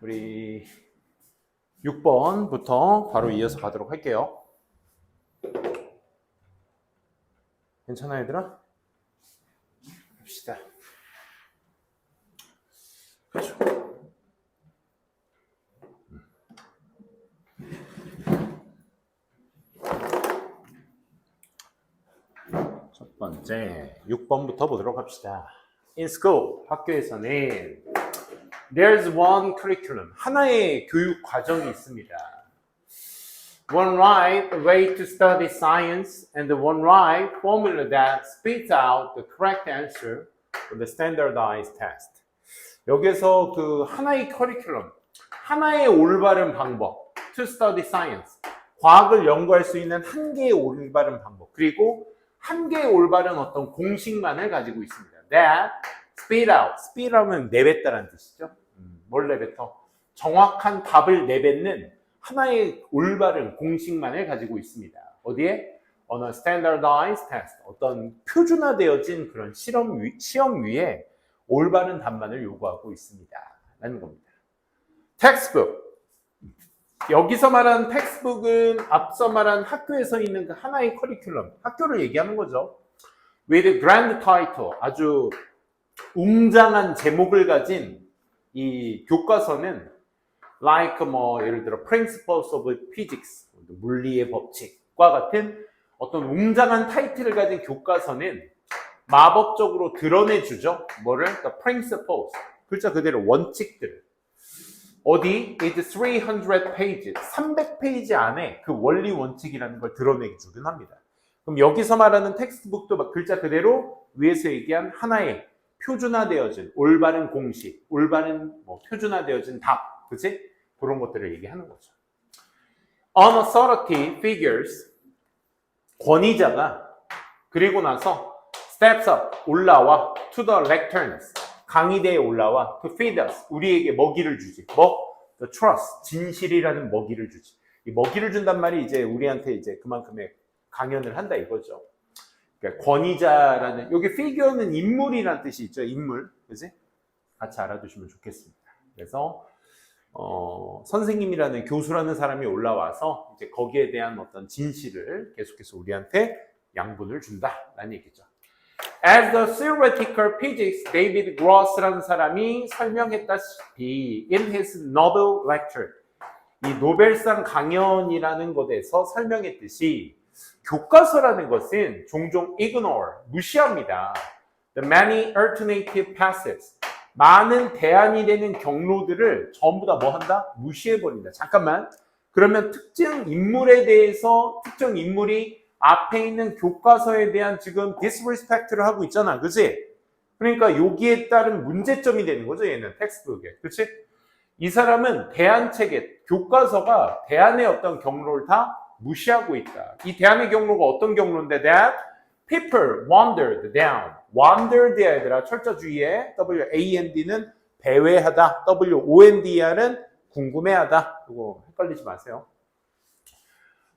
우리 6번부터 바로 이어서 가도록 할게요. 괜찮아 얘들아? 갑시다. 그렇죠. 첫 번째 6번부터 보도록 합시다. In school, 학교에서는 There's one curriculum, 하나의 교육 과정이 있습니다. One right way to study science and the one right formula that spits out the correct answer for the standardized test. 여기서 그 하나의 커리큘럼, 하나의 올바른 방법, to study science, 과학을 연구할 수 있는 한 개의 올바른 방법, 그리고 한 개의 올바른 어떤 공식만을 가지고 있습니다. That spit out, spit out은 내뱉다라는 뜻이죠. 뭘 내뱉어? 정확한 답을 내뱉는 하나의 올바른 공식만을 가지고 있습니다. 어디에? On a standardized test, 어떤 표준화되어진 그런 시험 위에 올바른 답만을 요구하고 있습니다. 라는 겁니다. textbook. 여기서 말하는 textbook은 앞서 말한 학교에서 있는 그 하나의 커리큘럼, 학교를 얘기하는 거죠. With grand title, 아주 웅장한 제목을 가진 이 교과서는 like 예를 들어 Principles of Physics, 물리의 법칙과 같은 어떤 웅장한 타이틀을 가진 교과서는 마법적으로 드러내주죠. 뭐를? The principles, 글자 그대로 원칙들. 어디? It's 300 pages, 300페이지 안에 그 원리 원칙이라는 걸 드러내주긴 합니다. 그럼 여기서 말하는 텍스트북도 글자 그대로 위에서 얘기한 하나의 표준화되어진 올바른 공식, 올바른 표준화되어진 답, 그치? 그런 것들을 얘기하는 거죠. On authority figures, 권위자가 그리고 나서 steps up, 올라와 to the lecterns, 강의대에 올라와 to feed us, 우리에게 먹이를 주지. the trust, 진실이라는 먹이를 주지. 이 먹이를 준단 말이 이제 우리한테 이제 그만큼의 강연을 한다 이거죠. 그러니까 권위자라는, 여기 figure는 인물이라는 뜻이 있죠. 인물, 그지? 같이 알아두시면 좋겠습니다. 그래서 선생님이라는 교수라는 사람이 올라와서 이제 거기에 대한 어떤 진실을 계속해서 우리한테 양분을 준다라는 얘기죠. As the theoretical physics David Gross라는 사람이 설명했다시피 in his Nobel lecture, 이 노벨상 강연이라는 것에서 설명했듯이 교과서라는 것은 종종 ignore, 무시합니다. The many alternative paths, 많은 대안이 되는 경로들을 전부 다 뭐 한다? 무시해버린다. 잠깐만, 그러면 특정 인물에 대해서 특정 인물이 앞에 있는 교과서에 대한 지금 disrespect를 하고 있잖아. 그치? 그러니까 여기에 따른 문제점이 되는 거죠. 얘는 텍스트북에. 그치? 이 사람은 대안책에, 교과서가 대안의 어떤 경로를 다 무시하고 있다. 이 대안의 경로가 어떤 경로인데 that people wandered down. wandered야 얘들아 철자 주의에 W-A-N-D는 배회하다. W-O-N-D-R은 궁금해하다. 이거 헷갈리지 마세요.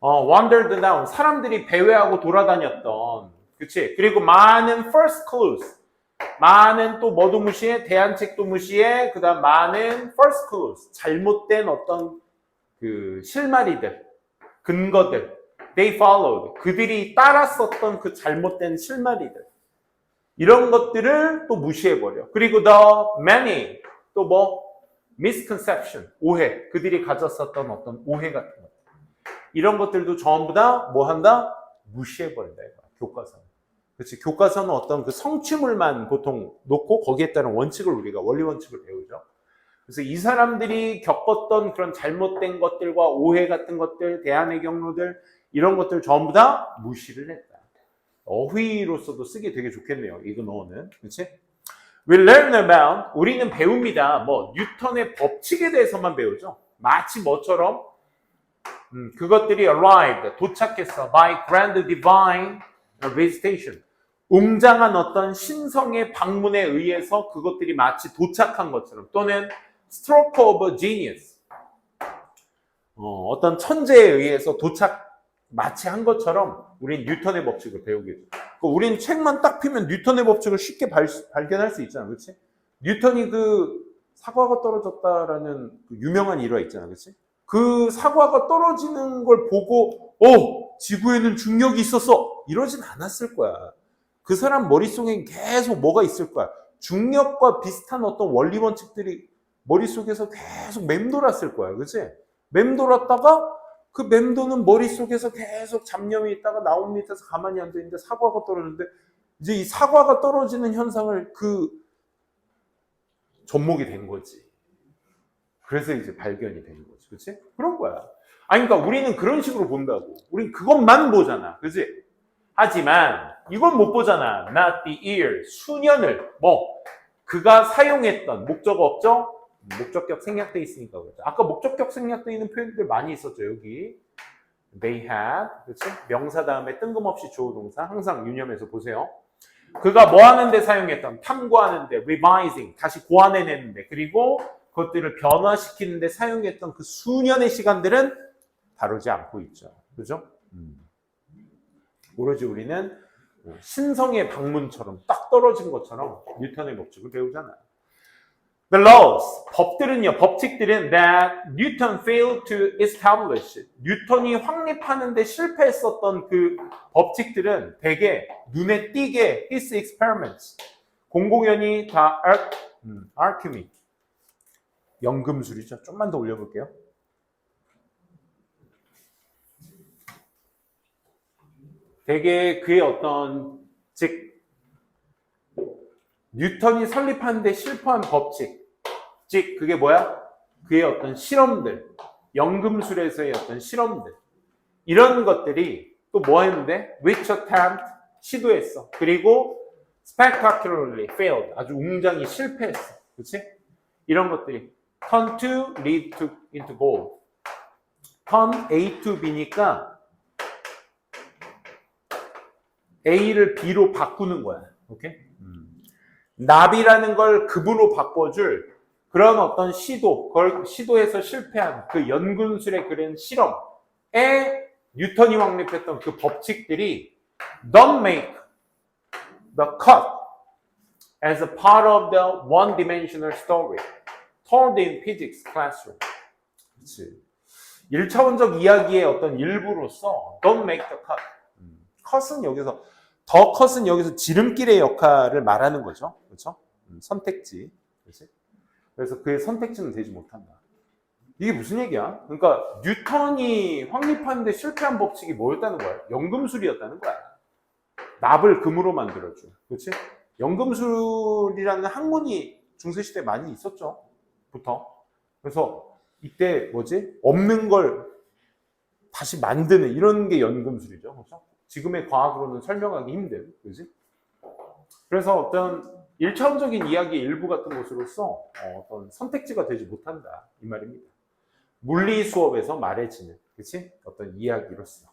wandered down. 사람들이 배회하고 돌아다녔던. 그치? 그리고 많은 first clues. 많은 또 뭐도 무시해? 대안책도 무시해. 그 다음 많은 first clues. 잘못된 어떤 그 실마리들. 근거들, they followed, 그들이 따랐었던 그 잘못된 실마리들, 이런 것들을 또 무시해버려. 그리고 the many, 또 misconception, 오해, 그들이 가졌었던 어떤 오해 같은 것, 이런 것들도 전부 다 뭐 한다? 무시해버린다. 교과서는. 그렇지? 교과서는 어떤 그 성취물만 보통 놓고 거기에 따른 원칙을 우리가 원리 원칙을 배우죠. 그래서 이 사람들이 겪었던 그런 잘못된 것들과 오해 같은 것들, 대안의 경로들, 이런 것들 전부 다 무시를 했다. 어휘로서도 쓰기 되게 좋겠네요. 이그노는. 그렇지? We learn about, 우리는 배웁니다. 뉴턴의 법칙에 대해서만 배우죠. 마치 뭐처럼 그것들이 arrived, 도착했어. by grand divine visitation. 웅장한 어떤 신성의 방문에 의해서 그것들이 마치 도착한 것처럼, 또는 stroke of genius, 어떤 천재에 의해서 마치 한 것처럼 우린 뉴턴의 법칙을 배우게 돼. 우린 책만 딱 피면 뉴턴의 법칙을 쉽게 발견할 수 있잖아. 그렇지? 뉴턴이 그 사과가 떨어졌다라는 그 유명한 일화 있잖아, 그렇지? 그 사과가 떨어지는 걸 보고 지구에는 중력이 있었어 이러진 않았을 거야. 그 사람 머릿속엔 계속 뭐가 있을 거야. 중력과 비슷한 어떤 원리 원칙들이 머릿속에서 계속 맴돌았을 거야, 그렇지? 맴돌았다가 그 맴도는 머릿속에서 계속 잡념이 있다가 나온 밑에서 가만히 앉아있는데 사과가 떨어지는데 이제 이 사과가 떨어지는 현상을 그 접목이 된 거지. 그래서 이제 발견이 된 거지. 그치? 그런 거야. 아니, 그러니까 우리는 그런 식으로 본다고. 우린 그것만 보잖아. 그치? 하지만 이건 못 보잖아. Not the year. 수년을. 그가 사용했던 목적어 없죠? 목적격 생략돼 있으니까 그렇죠. 아까 목적격 생략돼 있는 표현들 많이 있었죠. 여기. They had. 그치? 명사 다음에 뜬금없이 주어 동사. 항상 유념해서 보세요. 그가 뭐 하는데 사용했던, 탐구하는데, revising, 다시 고안해내는데, 그리고 그것들을 변화시키는데 사용했던 그 수년의 시간들은 다루지 않고 있죠. 그죠? 오로지 우리는 신성의 방문처럼 딱 떨어진 것처럼 뉴턴의 법칙을 배우잖아요. The laws, 법들은요, 법칙들은 that Newton failed to establish. 뉴턴이 확립하는데 실패했었던 그 법칙들은 되게 눈에 띄게 his experiments. 공공연히 다 alchemy. 연금술이죠. 좀만 더 올려볼게요. 되게 그의 어떤, 즉 뉴턴이 설립하는데 실패한 법칙, 즉 그게 뭐야? 그의 어떤 실험들, 연금술에서의 어떤 실험들, 이런 것들이 또 뭐 했는데? which attempt, 시도했어. 그리고 spectacularly failed, 아주 웅장히 실패했어. 그렇지? 이런 것들이 turn to lead to into gold. turn A to B니까 A를 B로 바꾸는 거야. 오케이? 납이라는 걸 급으로 바꿔줄 그런 어떤 시도, 그걸 시도해서 실패한 그 연금술의 그런 실험에 뉴턴이 확립했던 그 법칙들이 don't make the cut as a part of the one-dimensional story told in physics classroom. 그렇지. 1차원적 이야기의 어떤 일부로서 don't make the cut. 컷은 여기서 더 컷은 여기서 지름길의 역할을 말하는 거죠. 그렇죠? 선택지. 그렇지? 그래서 그의 선택지는 되지 못한다. 이게 무슨 얘기야? 그러니까 뉴턴이 확립하는데 실패한 법칙이 뭐였다는 거야? 연금술이었다는 거야. 납을 금으로 만들어줘. 그렇지? 연금술이라는 학문이 중세시대에 많이 있었죠. 부터. 그래서 이때 뭐지? 없는 걸 다시 만드는 이런 게 연금술이죠. 그렇죠? 지금의 과학으로는 설명하기 힘든, 그지? 그래서 어떤 1차원적인 이야기의 일부 같은 것으로서 어떤 선택지가 되지 못한다, 이 말입니다. 물리 수업에서 말해지는, 그치? 어떤 이야기로서.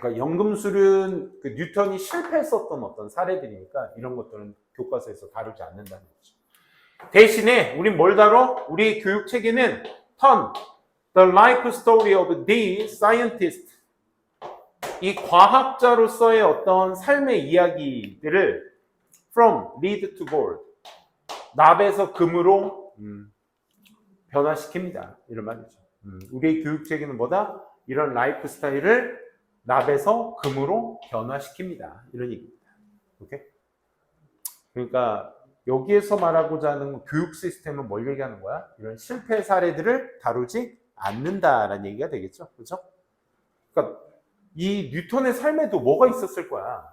그러니까 연금술은 그 뉴턴이 실패했었던 어떤 사례들이니까 이런 것들은 교과서에서 다루지 않는다는 거죠. 대신에 우린 뭘 다뤄? 우리 교육 체계는 turn the life story of the scientist, 이 과학자로서의 어떤 삶의 이야기들을 from lead to gold, 납에서 금으로 변화시킵니다. 이런 말이죠. 우리의 교육 체계는 뭐다? 이런 라이프 스타일을 납에서 금으로 변화시킵니다. 이런 얘기입니다. 오케이? 그러니까 여기에서 말하고자 하는 교육 시스템은 뭘 얘기하는 거야? 이런 실패 사례들을 다루지 않는다라는 얘기가 되겠죠. 그렇죠? 그러니까 이 뉴턴의 삶에도 뭐가 있었을 거야?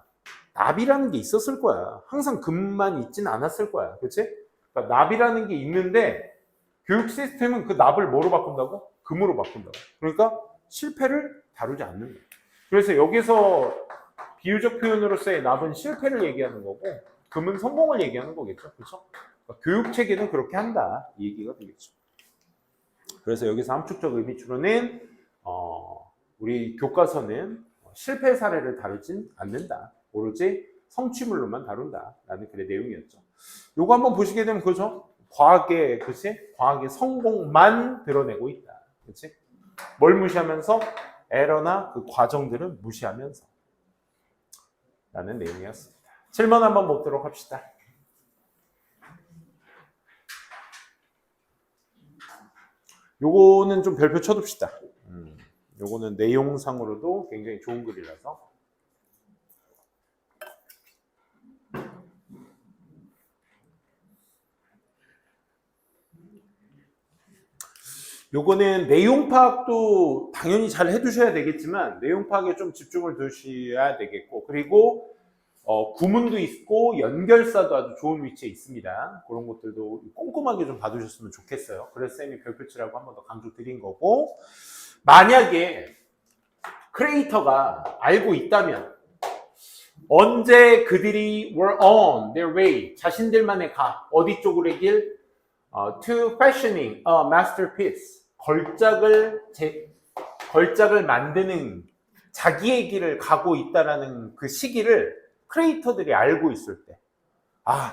납이라는 게 있었을 거야. 항상 금만 있진 않았을 거야. 그렇지? 그러니까 납이라는 게 있는데 교육 시스템은 그 납을 뭐로 바꾼다고? 금으로 바꾼다고. 그러니까 실패를 다루지 않는 거야. 그래서 여기서 비유적 표현으로서의 납은 실패를 얘기하는 거고 금은 성공을 얘기하는 거겠죠. 그렇죠? 그러니까 교육 체계는 그렇게 한다. 이 얘기가 되겠죠. 그래서 여기서 함축적 의미추론은 우리 교과서는 실패 사례를 다루진 않는다. 오로지 성취물로만 다룬다라는 그런 내용이었죠. 요거 한번 보시게 되면 그죠? 과학의, 그치? 과학의 성공만 드러내고 있다. 그치? 뭘 무시하면서? 에러나 그 과정들은 무시하면서. 라는 내용이었습니다. 7번 한번 보도록 합시다. 요거는 좀 별표 쳐둡시다. 요거는 내용상으로도 굉장히 좋은 글이라서. 요거는 내용 파악도 당연히 잘 해두셔야 되겠지만 내용 파악에 좀 집중을 두셔야 되겠고, 그리고 구문도 있고 연결사도 아주 좋은 위치에 있습니다. 그런 것들도 꼼꼼하게 좀 봐두셨으면 좋겠어요. 그래서 쌤이 별표치라고 한 번 더 강조 드린 거고, 만약에 크리에이터가 알고 있다면 언제 그들이 were on their way, 자신들만의 어디 쪽으로의 길, to fashioning a masterpiece, 걸작을 만드는 자기의 길을 가고 있다라는 그 시기를 크리에이터들이 알고 있을 때,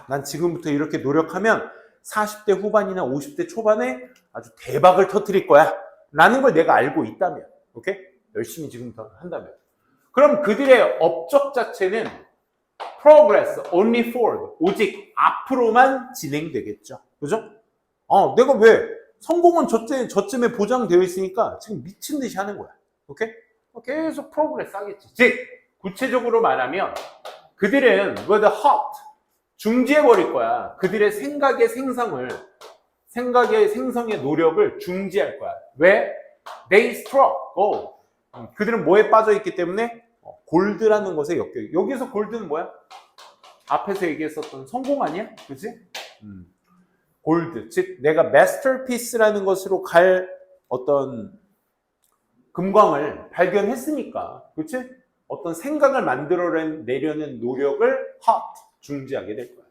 난 지금부터 이렇게 노력하면 40대 후반이나 50대 초반에 아주 대박을 터뜨릴 거야 라는 걸 내가 알고 있다면, 오케이? 열심히 지금부터 한다면, 그럼 그들의 업적 자체는 progress, only forward, 오직 앞으로만 진행되겠죠. 그죠? 내가 왜 성공은 저쯤에 보장되어 있으니까 지금 미친 듯이 하는 거야. 오케이? 계속 프로그레스 하겠지. 즉, 구체적으로 말하면 그들은 with a halt, 중지해버릴 거야. 그들의 생각의 생성의 노력을 중지할 거야. 왜? They struck gold. 그들은 뭐에 빠져있기 때문에 골드라는 것에 엮여요. 여기서 골드는 뭐야? 앞에서 얘기했었던 성공 아니야? 그치? 골드, 즉 내가 마스터피스라는 것으로 갈 어떤 금광을 발견했으니까, 그치? 어떤 생각을 만들어내려는 노력을 hot, 중지하게 될 거야.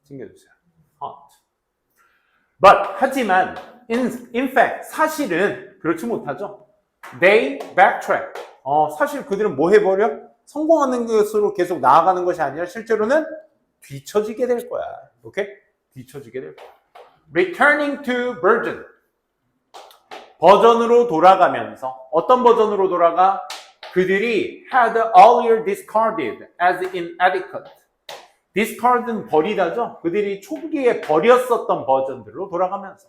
챙겨주세요. hot. But, 하지만 in fact, 사실은 그렇지 못하죠. They backtrack. 사실 그들은 뭐 해버려? 성공하는 것으로 계속 나아가는 것이 아니라 실제로는 뒤처지게 될 거야. 오케이? 뒤처지게 될 거야. Returning to version. 버전으로 돌아가면서, 어떤 버전으로 돌아가? 그들이 had earlier discarded as inadequate. discard는 버리다죠. 그들이 초기에 버렸었던 버전들로 돌아가면서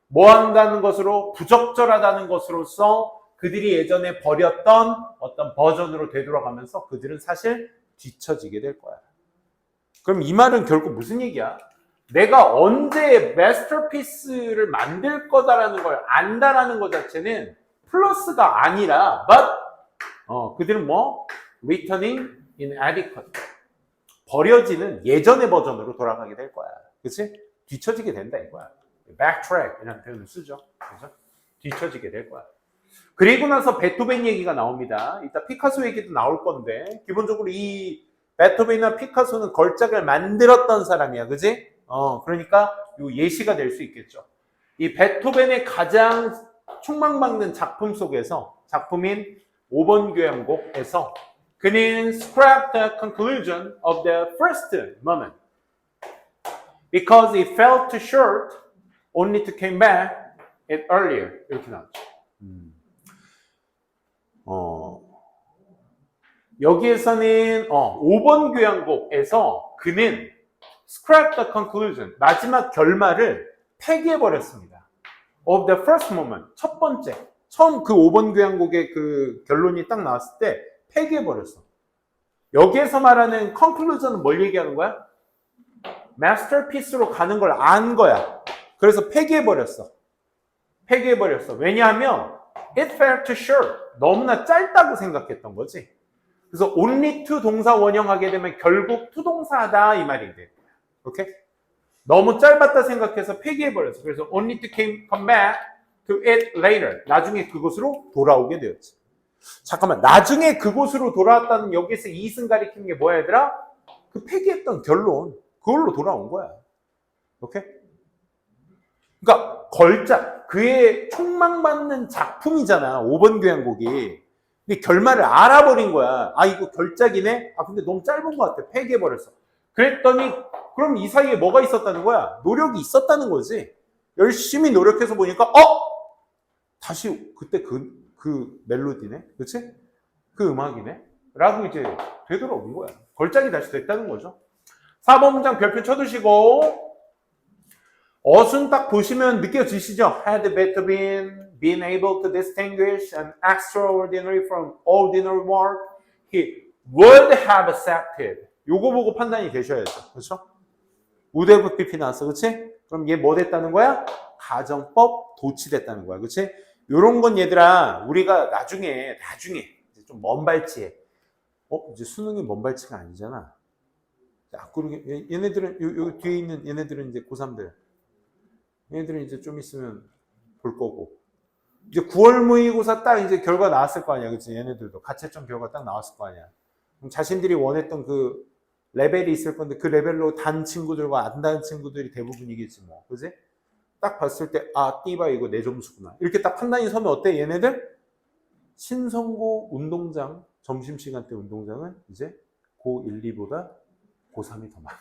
뭐 한다는 것으로? 부적절하다는 것으로서 그들이 예전에 버렸던 어떤 버전으로 되돌아가면서 그들은 사실 뒤처지게 될 거야. 그럼 이 말은 결국 무슨 얘기야? 내가 언제 마스터피스를 만들 거다라는 걸 안다라는 것 자체는 플러스가 아니라, but 그들은 뭐? returning inadequate. 버려지는 예전의 버전으로 돌아가게 될 거야. 그치? 뒤처지게 된다 이거야. backtrack 이라는 표현을 쓰죠. 그죠? 뒤처지게 될 거야. 그리고 나서 베토벤 얘기가 나옵니다. 이따 피카소 얘기도 나올 건데, 기본적으로 이 베토벤이나 피카소는 걸작을 만들었던 사람이야. 그지? 그러니까 요 예시가 될 수 있겠죠. 이 베토벤의 가장 촉망받는 작품 속에서, 작품인 5번 교향곡에서 그는 scrapped the conclusion of the first movement because it fell too short only to come back it earlier. 이렇게 나왔죠. 여기에서는 5번 교향곡에서 그는 scrap the conclusion, 마지막 결말을 폐기해버렸습니다. of the first moment, 첫 번째, 처음 그 5번 교향곡의 그 결론이 딱 나왔을 때 폐기해버렸어. 여기에서 말하는 conclusion은 뭘 얘기하는 거야? masterpiece로 가는 걸 안 거야. 그래서 폐기해버렸어. 왜냐하면 it fell too short, 너무나 짧다고 생각했던 거지. 그래서 only to 동사 원형하게 되면 결국 to 동사다 이 말이 돼. 오케이? 너무 짧았다 생각해서 폐기해버렸어. 그래서 only to come back to it later. 나중에 그곳으로 돌아오게 되었지. 잠깐만, 나중에 그곳으로 돌아왔다는 여기서 이승 가리키는 게 뭐야 얘들아? 그 폐기했던 결론, 그걸로 돌아온 거야. 오케이? 그러니까 걸작, 그의 촉망받는 작품이잖아 5번 교향곡이. 근데 결말을 알아버린 거야. 이거 결작이네? 근데 너무 짧은 것 같아. 폐기해버렸어. 그랬더니 그럼 이 사이에 뭐가 있었다는 거야? 노력이 있었다는 거지. 열심히 노력해서 보니까 다시 그때 그 멜로디네? 그치? 그 음악이네? 라고 이제 되돌아온 거야. 걸작이 다시 됐다는 거죠. 4번 문장 별표 쳐두시고, 어순 딱 보시면 느껴지시죠? Had been able to distinguish an extraordinary from ordinary work, he would have accepted. 요거 보고 판단이 되셔야죠. 그렇죠? would have PP 나왔어. 그렇지? 그럼 얘 뭐 됐다는 거야? 가정법 도치됐다는 거야. 그렇지? 요런 건 얘들아 우리가 나중에 좀 먼 발치에 이제 수능이 먼 발치가 아니잖아. 앞구르기 얘네들은 요 뒤에 있는 얘네들은 이제 고3들. 얘네들은 이제 좀 있으면 볼 거고. 이제 9월 모의고사 딱 이제 결과 나왔을 거 아니야. 그치? 얘네들도 가채점 결과 딱 나왔을 거 아니야. 그럼 자신들이 원했던 그 레벨이 있을 건데 그 레벨로 단 친구들과 안 단 친구들이 대부분이겠지 뭐. 그지? 딱 봤을 때 띠바 이거 내 점수구나. 이렇게 딱 판단이 서면 어때? 얘네들? 신성고 운동장 점심시간 때 운동장은 이제 고1, 2보다 고3이 더 많아.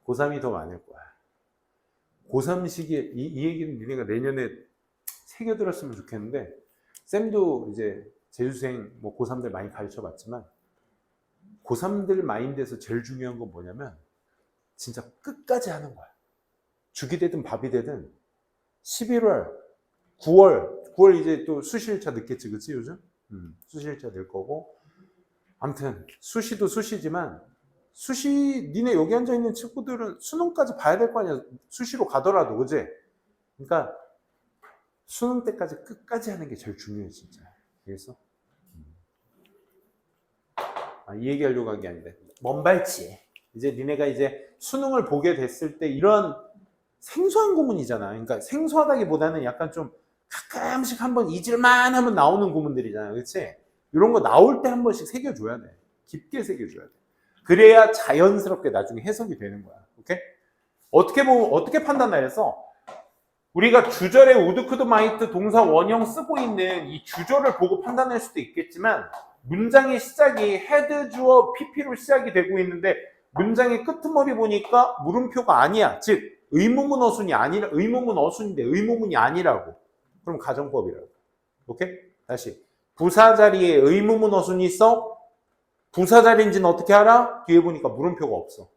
고3이 더 많을 거야. 고3 시기에 이 얘기는 니네가 내년에 새겨들었으면 좋겠는데 쌤도 이제 재수생 뭐 고3들 많이 가르쳐봤지만 고3들 마인드에서 제일 중요한 건 뭐냐면 진짜 끝까지 하는 거야. 죽이 되든 밥이 되든 11월, 9월 이제 또 수시일차 늦겠지, 그치 요즘? 수시일차 될 거고 아무튼 수시도 수시지만 수시 니네 여기 앉아있는 친구들은 수능까지 봐야 될 거 아니야. 수시로 가더라도 그지? 그러니까 수능 때까지 끝까지 하는 게 제일 중요해 진짜. 그래서 이 얘기하려고 한 게 아닌데 먼 발치에 이제 니네가 이제 수능을 보게 됐을 때 이런 생소한 구문이잖아. 그러니까 생소하다기보다는 약간 좀 가끔씩 한번 잊을만 하면 나오는 구문들이잖아. 그렇지? 이런 거 나올 때 한 번씩 새겨줘야 돼. 깊게 새겨줘야 돼. 그래야 자연스럽게 나중에 해석이 되는 거야. 오케이? 어떻게 판단하래서 우리가 주절에 우드크드 마이트 동사 원형 쓰고 있는 이 주절을 보고 판단할 수도 있겠지만 문장의 시작이 헤드 주어 PP로 시작이 되고 있는데 문장의 끄트머리 보니까 물음표가 아니야. 즉 의문문 어순이 아니라 의문문 어순인데 의문문이 아니라고. 그럼 가정법이라고. 오케이? 다시 부사 자리에 의문문 어순이 있어? 부사 자리인지는 어떻게 알아? 뒤에 보니까 물음표가 없어.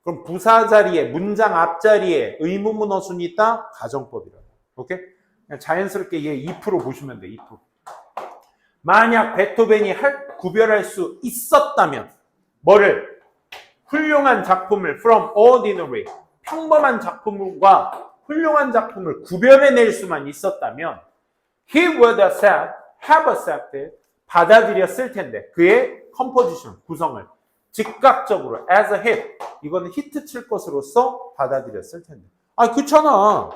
그럼 부사 자리에 문장 앞자리에 의문문 어순이 있다? 가정법이라고. 오케이? 그냥 자연스럽게 얘 2% 보시면 돼. 2%. 만약 베토벤이 구별할 수 있었다면 뭐를? 훌륭한 작품을 from ordinary 평범한 작품과 훌륭한 작품을 구별해낼 수만 있었다면 he would have accepted 받아들였을 텐데 그의 컴포지션 구성을 즉각적으로 as a hit 이거는 히트 칠 것으로서 받아들였을 텐데 그렇잖아.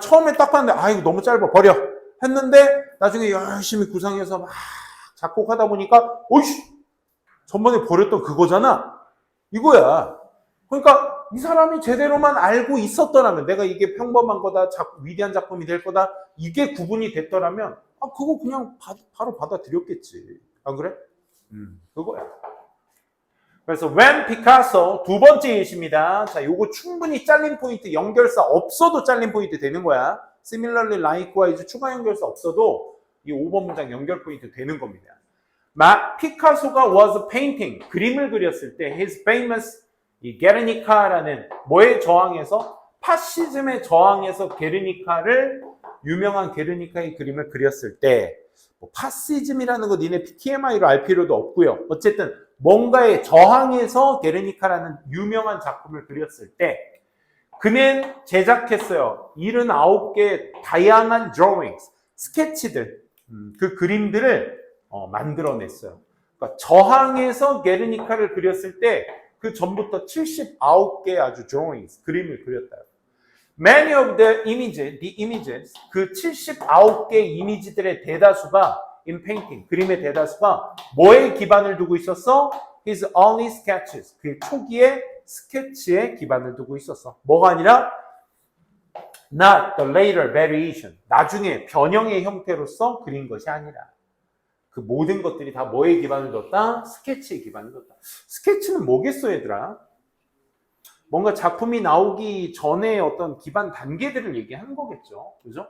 처음에 딱 봤는데 이거 너무 짧아 버려 했는데 나중에 열심히 구상해서 막 작곡하다 보니까 오이씨 전번에 버렸던 그거잖아 이거야. 그러니까 이 사람이 제대로만 알고 있었더라면 내가 이게 평범한 거다 위대한 작품이 될 거다 이게 구분이 됐더라면 그거 그냥 바로 받아들였겠지. 안 그래? 그거야. 그래서 when Picasso 두 번째 예시입니다. 자, 요거 충분히 잘린 포인트 연결사 없어도 잘린 포인트 되는 거야. Similarly, likewise 추가 연결사 없어도 이 5번 문장 연결 포인트 되는 겁니다. 피카소가 was painting 그림을 그렸을 때 his famous 이 게르니카라는 뭐에 저항해서 파시즘에 저항해서 게르니카를 유명한 게르니카의 그림을 그렸을 때 파시즘이라는 거 니네 TMI로 알 필요도 없고요. 어쨌든 뭔가에 저항해서 게르니카라는 유명한 작품을 그렸을 때 그는 제작했어요. 79개 다양한 drawings, 스케치들, 그 그림들을 만들어냈어요. 그러니까 저항해서 게르니카를 그렸을 때 그 전부터 79개 아주 drawings, 그림을 그렸다. Many of the images, 그 79개 이미지들의 대다수가 in painting, 그림의 대다수가 뭐에 기반을 두고 있었어? His early sketches, 그 초기의 스케치에 기반을 두고 있었어. 뭐가 아니라 not the later variation, 나중에 변형의 형태로서 그린 것이 아니라 그 모든 것들이 다 뭐에 기반을 뒀다? 스케치에 기반을 뒀다. 스케치는 뭐겠어 얘들아? 뭔가 작품이 나오기 전에 어떤 기반 단계들을 얘기하는 거겠죠. 그죠?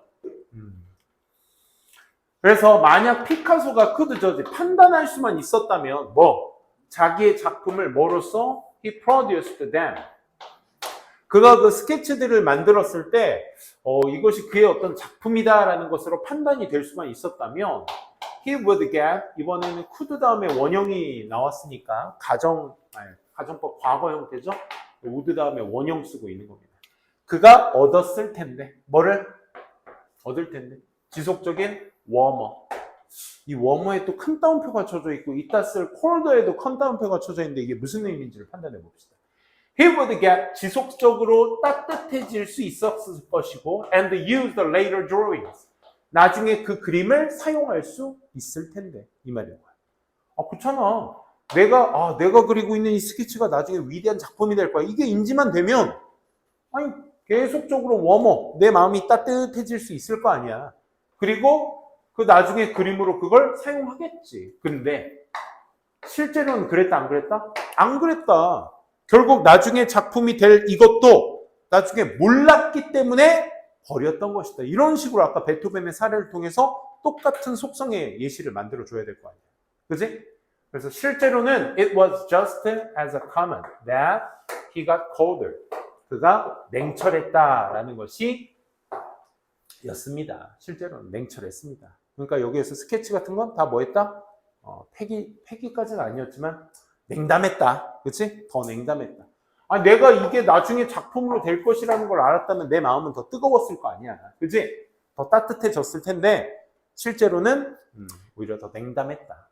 그래서 만약 피카소가 판단할 수만 있었다면 자기의 작품을 뭐로써? He produced them. 그가 그 스케치들을 만들었을 때 이것이 그의 어떤 작품이다라는 것으로 판단이 될 수만 있었다면 he would get, 이번에는 could 다음에 원형이 나왔으니까 가정법 과거 형태죠. would 다음에 원형 쓰고 있는 겁니다. 그가 얻었을 텐데, 뭐를? 얻을 텐데. 지속적인 워머. 이 워머에 또 큰 따옴표가 쳐져 있고 이따 쓸 콜더에도 큰 따옴표가 쳐져 있는데 이게 무슨 의미인지를 판단해 봅시다. He would get, 지속적으로 따뜻해질 수 있었을 것이고 and use the later drawings. 나중에 그 그림을 사용할 수 있을 텐데 이 말인 거야. 그렇잖아. 내가 그리고 있는 이 스케치가 나중에 위대한 작품이 될 거야. 이게 인지만 되면 아니 계속적으로 워머, 내 마음이 따뜻해질 수 있을 거 아니야. 그리고 그 나중에 그림으로 그걸 사용하겠지. 근데 실제로는 그랬다 안 그랬다? 안 그랬다. 결국 나중에 작품이 될 이것도 나중에 몰랐기 때문에 버렸던 것이다. 이런 식으로 아까 베토벤의 사례를 통해서 똑같은 속성의 예시를 만들어줘야 될 거 아니야. 그지? 그래서 실제로는 it was just as a comment that he got colder. 그가 냉철했다라는 것이 였습니다. 실제로는 냉철했습니다. 그러니까 여기에서 스케치 같은 건 다 뭐 했다? 폐기까지는 아니었지만 냉담했다. 그치? 더 냉담했다. 내가 이게 나중에 작품으로 될 것이라는 걸 알았다면 내 마음은 더 뜨거웠을 거 아니야. 그치? 더 따뜻해졌을 텐데 실제로는 오히려 더 냉담했다.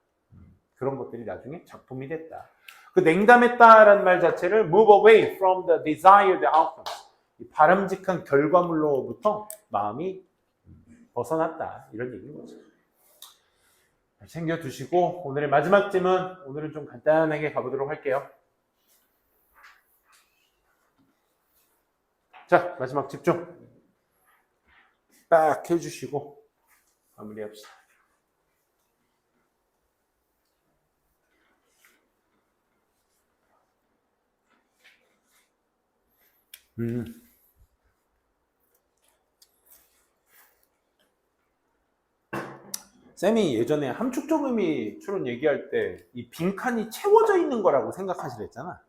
그런 것들이 나중에 작품이 됐다. 그 냉담했다라는 말 자체를 move away from the desired outcome. 바람직한 결과물로부터 마음이 벗어났다. 이런 얘기인 거죠. 챙겨두시고 오늘의 마지막 질문, 오늘은 좀 간단하게 가보도록 할게요. 자, 마지막 집중. 딱 해주시고 마무리합시다. 쌤이 예전에 함축적 의미 추론 얘기할 때 이 빈칸이 채워져 있는 거라고 생각하시랬잖아.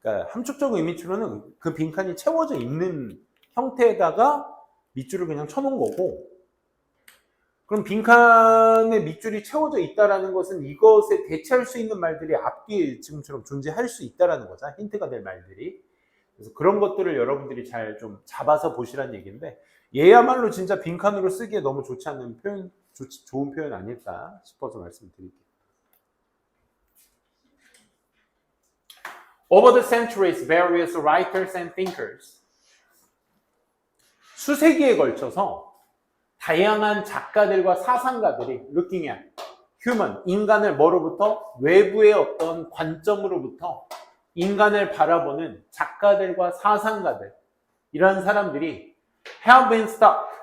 그러니까 함축적 의미 추론은 그 빈칸이 채워져 있는 형태에다가 밑줄을 그냥 쳐놓은 거고, 그럼 빈칸에 밑줄이 채워져 있다라는 것은 이것에 대체할 수 있는 말들이 앞뒤에 지금처럼 존재할 수 있다라는 거죠. 힌트가 될 말들이. 그래서 그런 것들을 여러분들이 잘 좀 잡아서 보시라는 얘기인데, 얘야말로 진짜 빈칸으로 쓰기에 너무 좋지 않은 표현, 좋은 표현 아닐까 싶어서 말씀드릴게요. Over the centuries, various writers and thinkers, 수세기에 걸쳐서 다양한 작가들과 사상가들이 looking at human, 인간을 뭐로부터? 외부의 어떤 관점으로부터 인간을 바라보는 작가들과 사상가들, 이런 사람들이 have been stuck,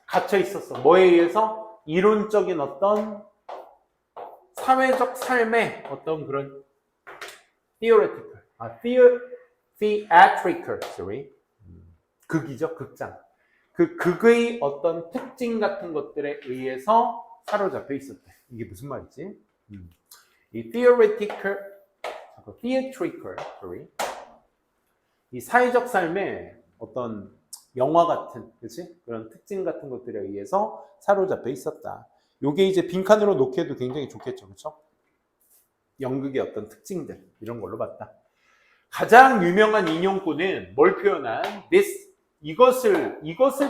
갇혀 있었어. 뭐에 의해서? 이론적인 어떤 사회적 삶의 어떤 그런 theatrical, 극이죠, 극장. 그 극의 어떤 특징 같은 것들에 의해서 사로잡혀 있었대. 이게 무슨 말이지? 이 theatrical, 이 사회적 삶의 어떤 영화 같은, 그치? 그런 특징 같은 것들에 의해서 사로잡혀 있었다. 요게 이제 빈칸으로 놓기에도 굉장히 좋겠죠, 그쵸? 연극의 어떤 특징들, 이런 걸로 봤다. 가장 유명한 인용구는 뭘 표현한? 이것을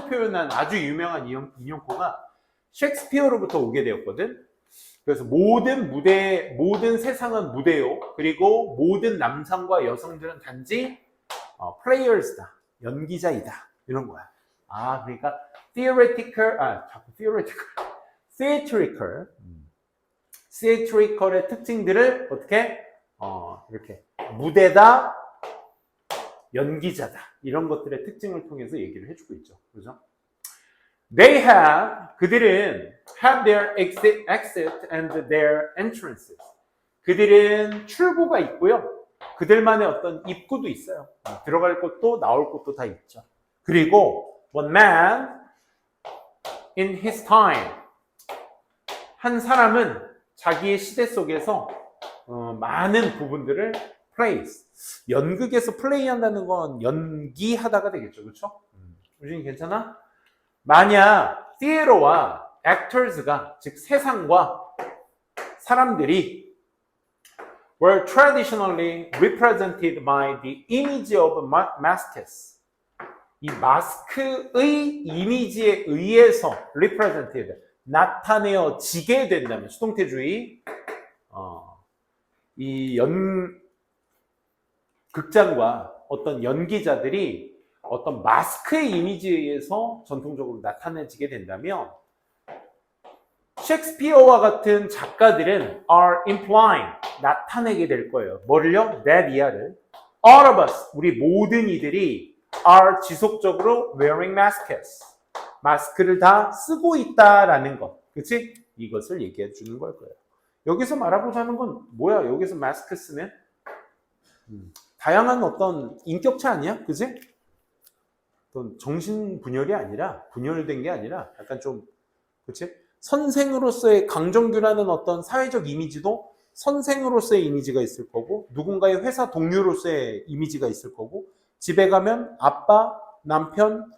표현한 아주 유명한 인용구가 셰익스피어로부터 오게 되었거든. 그래서 모든 세상은 무대요. 그리고 모든 남성과 여성들은 단지 플레이어스다, 연기자이다, 이런 거야. 그러니까 theatrical의 특징들을 어떻게 이렇게 무대다, 연기자다, 이런 것들의 특징을 통해서 얘기를 해주고 있죠. 그죠? 그들은 have their exit and their entrances. 그들은 출구가 있고요. 그들만의 어떤 입구도 있어요. 들어갈 곳도 나올 곳도 다 있죠. 그리고 one man in his time, 한 사람은 자기의 시대 속에서 많은 부분들을 plays. 연극에서 플레이한다는 건 연기하다가 되겠죠, 그렇죠? 우진이 괜찮아? 만약 theater와 actors가 즉 세상과 사람들이 were traditionally represented by the image of masks. 이 마스크의 이미지에 의해서 represented, 나타내어지게 된다면 수동태주의 이 극장과 어떤 연기자들이 어떤 마스크의 이미지에 의해서 전통적으로 나타내지게 된다면 셰익스피어와 같은 작가들은 are implying, 나타내게 될 거예요. 뭐를요? that 이하를. all of us, 우리 모든 이들이 are 지속적으로 wearing masks. 마스크를 다 쓰고 있다라는 것. 그치? 이것을 얘기해 주는 걸 거예요. 여기서 말하고자 하는 건 뭐야? 여기서 마스크 쓰면 다양한 어떤 인격체 아니야? 그치? 어떤 정신분열이 아니라, 분열된 게 아니라 약간 좀, 그치? 선생으로서의 강정규라는 어떤 사회적 이미지도 선생으로서의 이미지가 있을 거고, 누군가의 회사 동료로서의 이미지가 있을 거고, 집에 가면 아빠, 남편,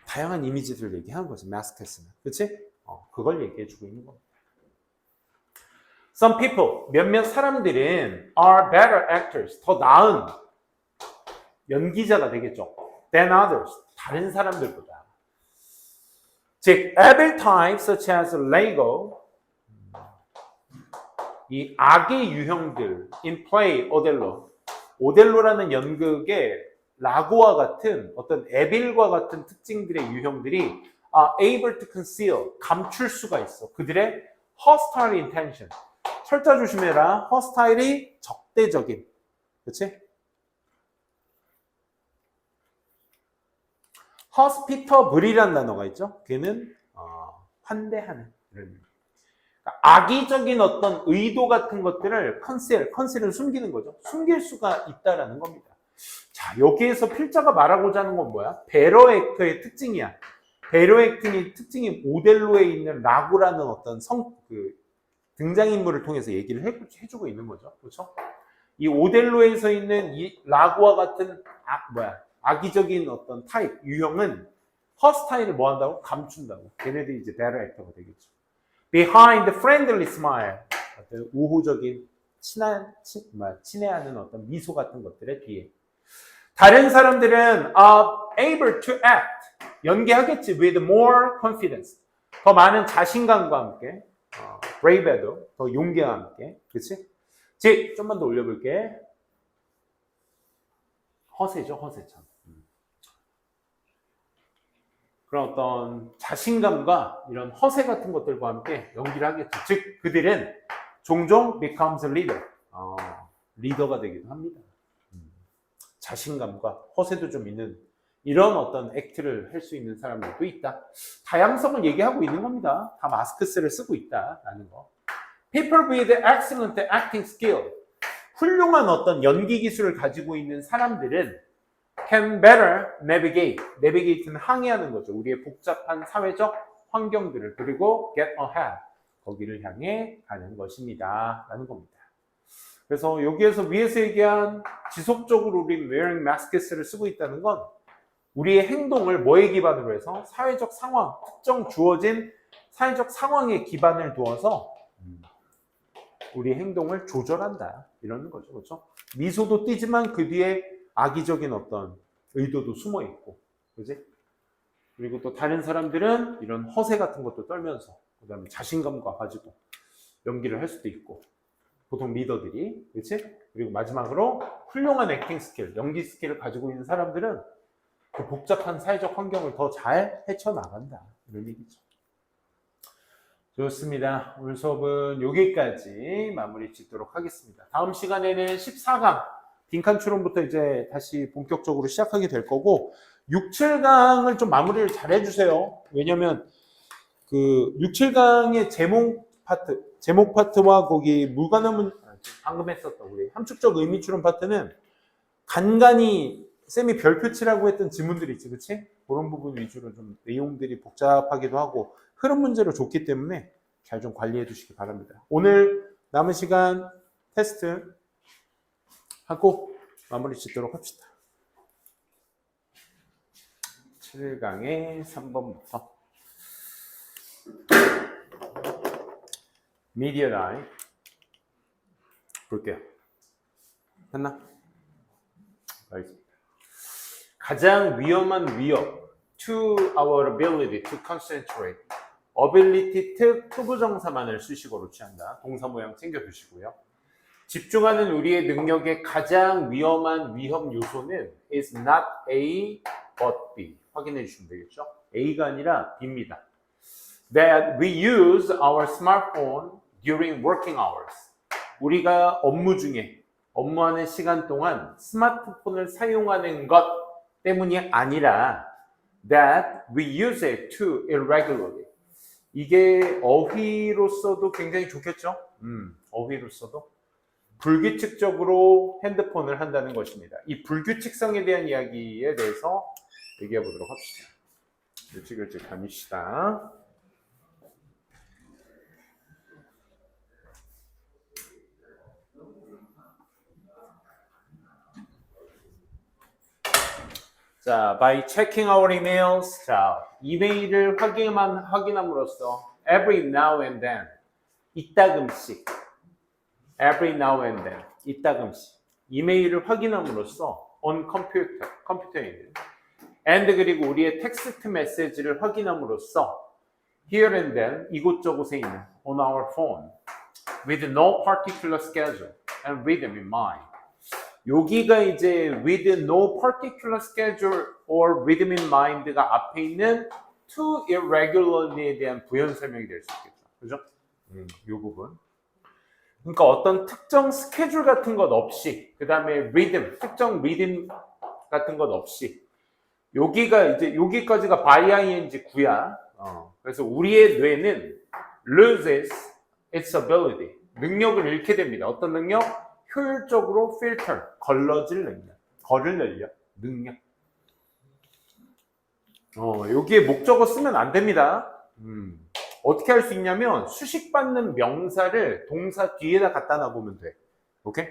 다양한 이미지들을 얘기하는 거지, 마스크스는. 그치? 그걸 얘기해주고 있는 겁니다. Some people, 몇몇 사람들은 are better actors, 더 나은 연기자가 되겠죠. than others, 다른 사람들보다. 즉, evil types such as Lego, 이 악의 유형들, in play, 오델로라는 연극의 라고와 같은 어떤 에빌과 같은 특징들의 유형들이 are able to conceal, 감출 수가 있어. 그들의 hostile intention. 철자 조심해라. hostile이 적대적인. 그치? hospitable이라는 단어가 있죠. 걔는 환대하는. 그러니까 악의적인 어떤 의도 같은 것들을 conceal은 숨기는 거죠. 숨길 수가 있다라는 겁니다. 자, 여기에서 필자가 말하고자 하는 건 뭐야? 베러 액터의 특징이야. 베러 액팅의 특징이 오델로에 있는 라고라는 어떤 등장인물을 통해서 얘기를 해주고 있는 거죠. 그렇죠? 이 오델로에서 있는 이 라고와 같은 악의적인 어떤 타입, 유형은 허스타일을 뭐 한다고? 감춘다고. 걔네들이 이제 베러 액터가 되겠죠. Behind the friendly smile, 어떤 우호적인 친애하는 어떤 미소 같은 것들의 뒤에 다른 사람들은 able to act, 연기하겠지 with more confidence, 더 많은 자신감과 함께, brave도 더 용기와 함께, 그렇지? 즉, 좀만 더 올려볼게. 허세죠, 허세참. 그런 어떤 자신감과 이런 허세 같은 것들과 함께 연기를 하겠죠. 즉, 그들은 종종 becomes a leader, 리더가 되기도 합니다. 자신감과 허세도 좀 있는 이런 어떤 액트를 할 수 있는 사람들도 있다. 다양성을 얘기하고 있는 겁니다. 다 마스크스를 쓰고 있다라는 거. People with excellent acting skill, 훌륭한 어떤 연기 기술을 가지고 있는 사람들은 can better navigate. navigate는 항해하는 거죠. 우리의 복잡한 사회적 환경들을. 그리고 get ahead. 거기를 향해 가는 것입니다. 라는 겁니다. 그래서 여기에서 위에서 얘기한 지속적으로 우리 wearing maskes를 쓰고 있다는 건 우리의 행동을 뭐에 기반으로 해서 사회적 상황, 특정 주어진 사회적 상황에 기반을 두어서 우리의 행동을 조절한다. 이러는 거죠. 그렇죠? 미소도 띄지만 그 뒤에 악의적인 어떤 의도도 숨어 있고. 그지? 그리고 또 다른 사람들은 이런 허세 같은 것도 떨면서 그 다음에 자신감과 가지고 연기를 할 수도 있고. 보통 리더들이, 그렇지? 그리고 마지막으로 훌륭한 액팅 스킬, 연기 스킬을 가지고 있는 사람들은 그 복잡한 사회적 환경을 더 잘 헤쳐나간다. 이런 얘기죠. 좋습니다. 오늘 수업은 여기까지 마무리 짓도록 하겠습니다. 다음 시간에는 14강, 빈칸 추론부터 이제 다시 본격적으로 시작하게 될 거고, 6, 7강을 좀 마무리를 잘 해주세요. 왜냐면, 6, 7강의 제목 파트와 거기 물관하면 방금 했었던 우리 함축적 의미 추론 파트는 간간히 쌤이 별표치라고 했던 지문들이 있지, 그치? 그런 부분 위주로 좀 내용들이 복잡하기도 하고 흐름 문제로 좋기 때문에 잘 좀 관리해 주시기 바랍니다. 오늘 남은 시간 테스트 하고 마무리 짓도록 합시다. 7강의 3번부터 미디어 라인 볼게요. 됐나? 알겠습니다. 가장 위험한 위협 to our ability to concentrate. ability to 투부정사만을 수식어로 취한다. 동사 모양 챙겨두시고요. 집중하는 우리의 능력의 가장 위험한 위험 요소는 is not A but B. 확인해 주시면 되겠죠? A가 아니라 B입니다. That we use our smartphone during working hours. 우리가 업무 중에 업무하는 시간 동안 스마트폰을 사용하는 것 때문이 아니라 that we use it too irregularly. 이게 어휘로서도 굉장히 좋겠죠? 어휘로서도 불규칙적으로 핸드폰을 한다는 것입니다. 이 불규칙성에 대한 이야기에 대해서 얘기해 보도록 합시다. 일찍 다닙시다. 자, by checking our emails. 자, 이메일을 확인함으로써 every now and then. 이따금씩. every now and then. 이따금씩. 이메일을 확인함으로써 on computer. 컴퓨터에 있는. and 그리고 우리의 텍스트 메시지를 확인함으로써 here and then. 이곳저곳에 있는 on our phone. with no particular schedule and rhythm in mind. 여기가 이제 with no particular schedule or rhythm in mind가 앞에 있는 too irregularly에 대한 부연 설명이 될 수 있겠죠. 그죠? 이 부분. 그러니까 어떤 특정 스케줄 같은 것 없이, 그 다음에 rhythm, 특정 리듬 같은 것 없이, 여기가 이제 여기까지가 by ing 구야. 그래서 우리의 뇌는 loses its ability, 능력을 잃게 됩니다. 어떤 능력? 효율적으로 필터, 걸러질 능력, 능력. 여기에 목적어 쓰면 안 됩니다. 어떻게 할 수 있냐면 수식받는 명사를 동사 뒤에다 갖다 놔보면 돼. 오케이?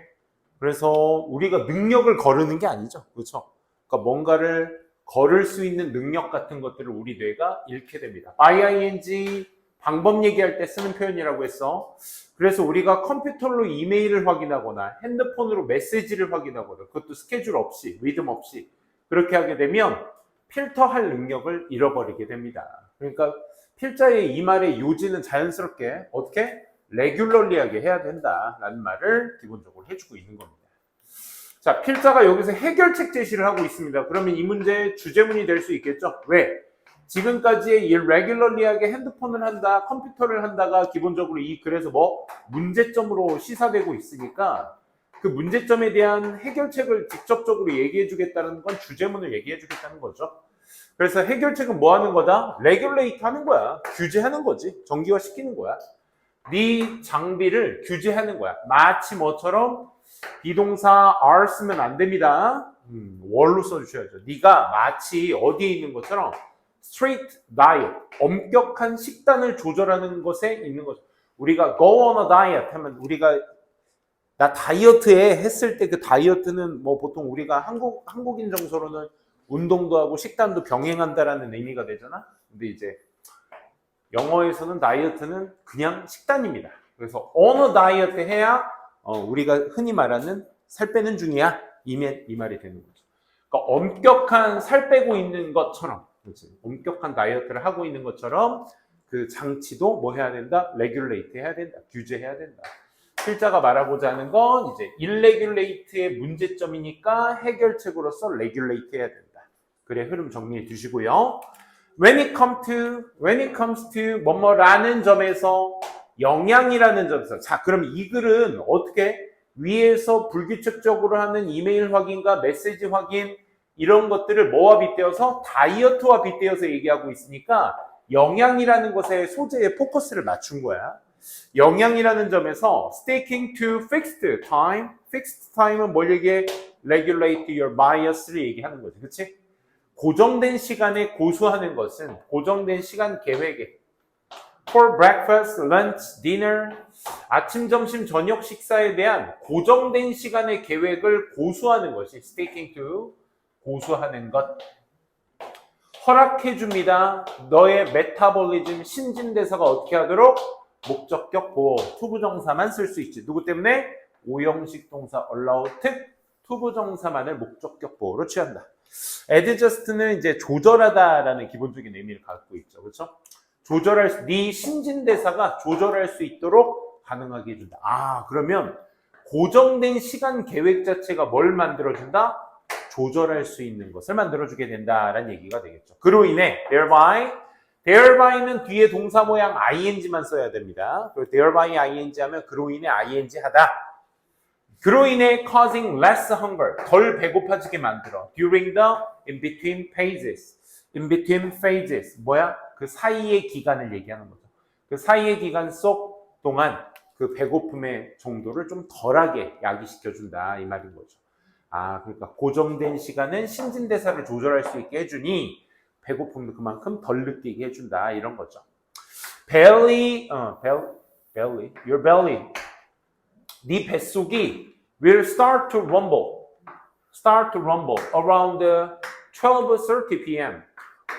그래서 우리가 능력을 거르는 게 아니죠. 그렇죠? 그러니까 뭔가를 걸을 수 있는 능력 같은 것들을 우리 뇌가 잃게 됩니다. by ing 방법 얘기할 때 쓰는 표현이라고 했어. 그래서 우리가 컴퓨터로 이메일을 확인하거나 핸드폰으로 메시지를 확인하거나 그것도 스케줄 없이, 리듬 없이 그렇게 하게 되면 필터할 능력을 잃어버리게 됩니다. 그러니까 필자의 이 말의 요지는 자연스럽게 어떻게? 레귤러리하게 해야 된다라는 말을 기본적으로 해주고 있는 겁니다. 자, 필자가 여기서 해결책 제시를 하고 있습니다. 그러면 이 문제의 주제문이 될 수 있겠죠? 왜? 지금까지의 irregularly하게 핸드폰을 한다, 컴퓨터를 한다가 기본적으로 이 글에서 문제점으로 시사되고 있으니까 그 문제점에 대한 해결책을 직접적으로 얘기해 주겠다는 건 주제문을 얘기해 주겠다는 거죠. 그래서 해결책은 뭐 하는 거다? regulate 하는 거야. 규제하는 거지. 정기화 시키는 거야. 네 장비를 규제하는 거야. 마치 뭐처럼 비동사 are 쓰면 안 됩니다. 월로 써주셔야죠. 네가 마치 어디에 있는 것처럼 strict diet, 엄격한 식단을 조절하는 것에 있는 거죠. 우리가 go on a diet 하면 우리가 나 다이어트에 했을 때 그 다이어트는 뭐 보통 우리가 한국인 정서로는 운동도 하고 식단도 병행한다라는 의미가 되잖아. 근데 이제 영어에서는 다이어트는 그냥 식단입니다. 그래서 on a diet 해야 우리가 흔히 말하는 살 빼는 중이야. 이 말이 되는 거죠. 그러니까 엄격한 살 빼고 있는 것처럼, 그렇지? 엄격한 다이어트를 하고 있는 것처럼 그 장치도 뭐 해야 된다? 레귤레이트 해야 된다. 규제해야 된다. 필자가 말하고자 하는 건 이제 irregulate의 문제점이니까 해결책으로서 레귤레이트 해야 된다. 그래, 흐름 정리해 두시고요. When it comes to 뭐뭐라는 점에서 영향이라는 점에서 자, 그럼 이 글은 어떻게 위에서 불규칙적으로 하는 이메일 확인과 메시지 확인 이런 것들을 뭐와 빗대어서 다이어트와 빗대어서 얘기하고 있으니까 영향이라는 것에 소재에 포커스를 맞춘 거야. 영향이라는 점에서 sticking to fixed time은 뭘 얘기해? regulate your bias를 얘기하는 거지. 그치? 고정된 시간에 고수하는 것은 고정된 시간 계획에 For breakfast, lunch, dinner. 아침, 점심, 저녁 식사에 대한 고정된 시간의 계획을 고수하는 것이 sticking to, 고수하는 것. 허락해줍니다. 너의 메타볼리즘, 신진대사가 어떻게 하도록? 목적격 보호, 투부정사만 쓸 수 있지. 누구 때문에? 오형식 동사 allow, 특, 투부정사만을 목적격 보호로 취한다. adjust는 이제 조절하다라는 기본적인 의미를 갖고 있죠. 그렇죠? 네 신진대사가 조절할 수 있도록 가능하게 해준다. 아, 그러면 고정된 시간 계획 자체가 뭘 만들어준다? 조절할 수 있는 것을 만들어주게 된다라는 얘기가 되겠죠. 그로 인해 thereby는 뒤에 동사 모양 ing만 써야 됩니다. 그리고 thereby ing 하면 그로 인해 ing 하다. 그로 인해 causing less hunger, 덜 배고파지게 만들어. during the in-between phases. 뭐야? 그 사이의 기간을 얘기하는 거죠. 그 사이의 기간 속 동안 그 배고픔의 정도를 좀 덜하게 야기시켜준다 이 말인 거죠. 아, 그러니까 고정된 시간은 신진대사를 조절할 수 있게 해주니 배고픔도 그만큼 덜 느끼게 해준다 이런 거죠. your belly. 네 뱃속이 will start to rumble around 12:30 p.m.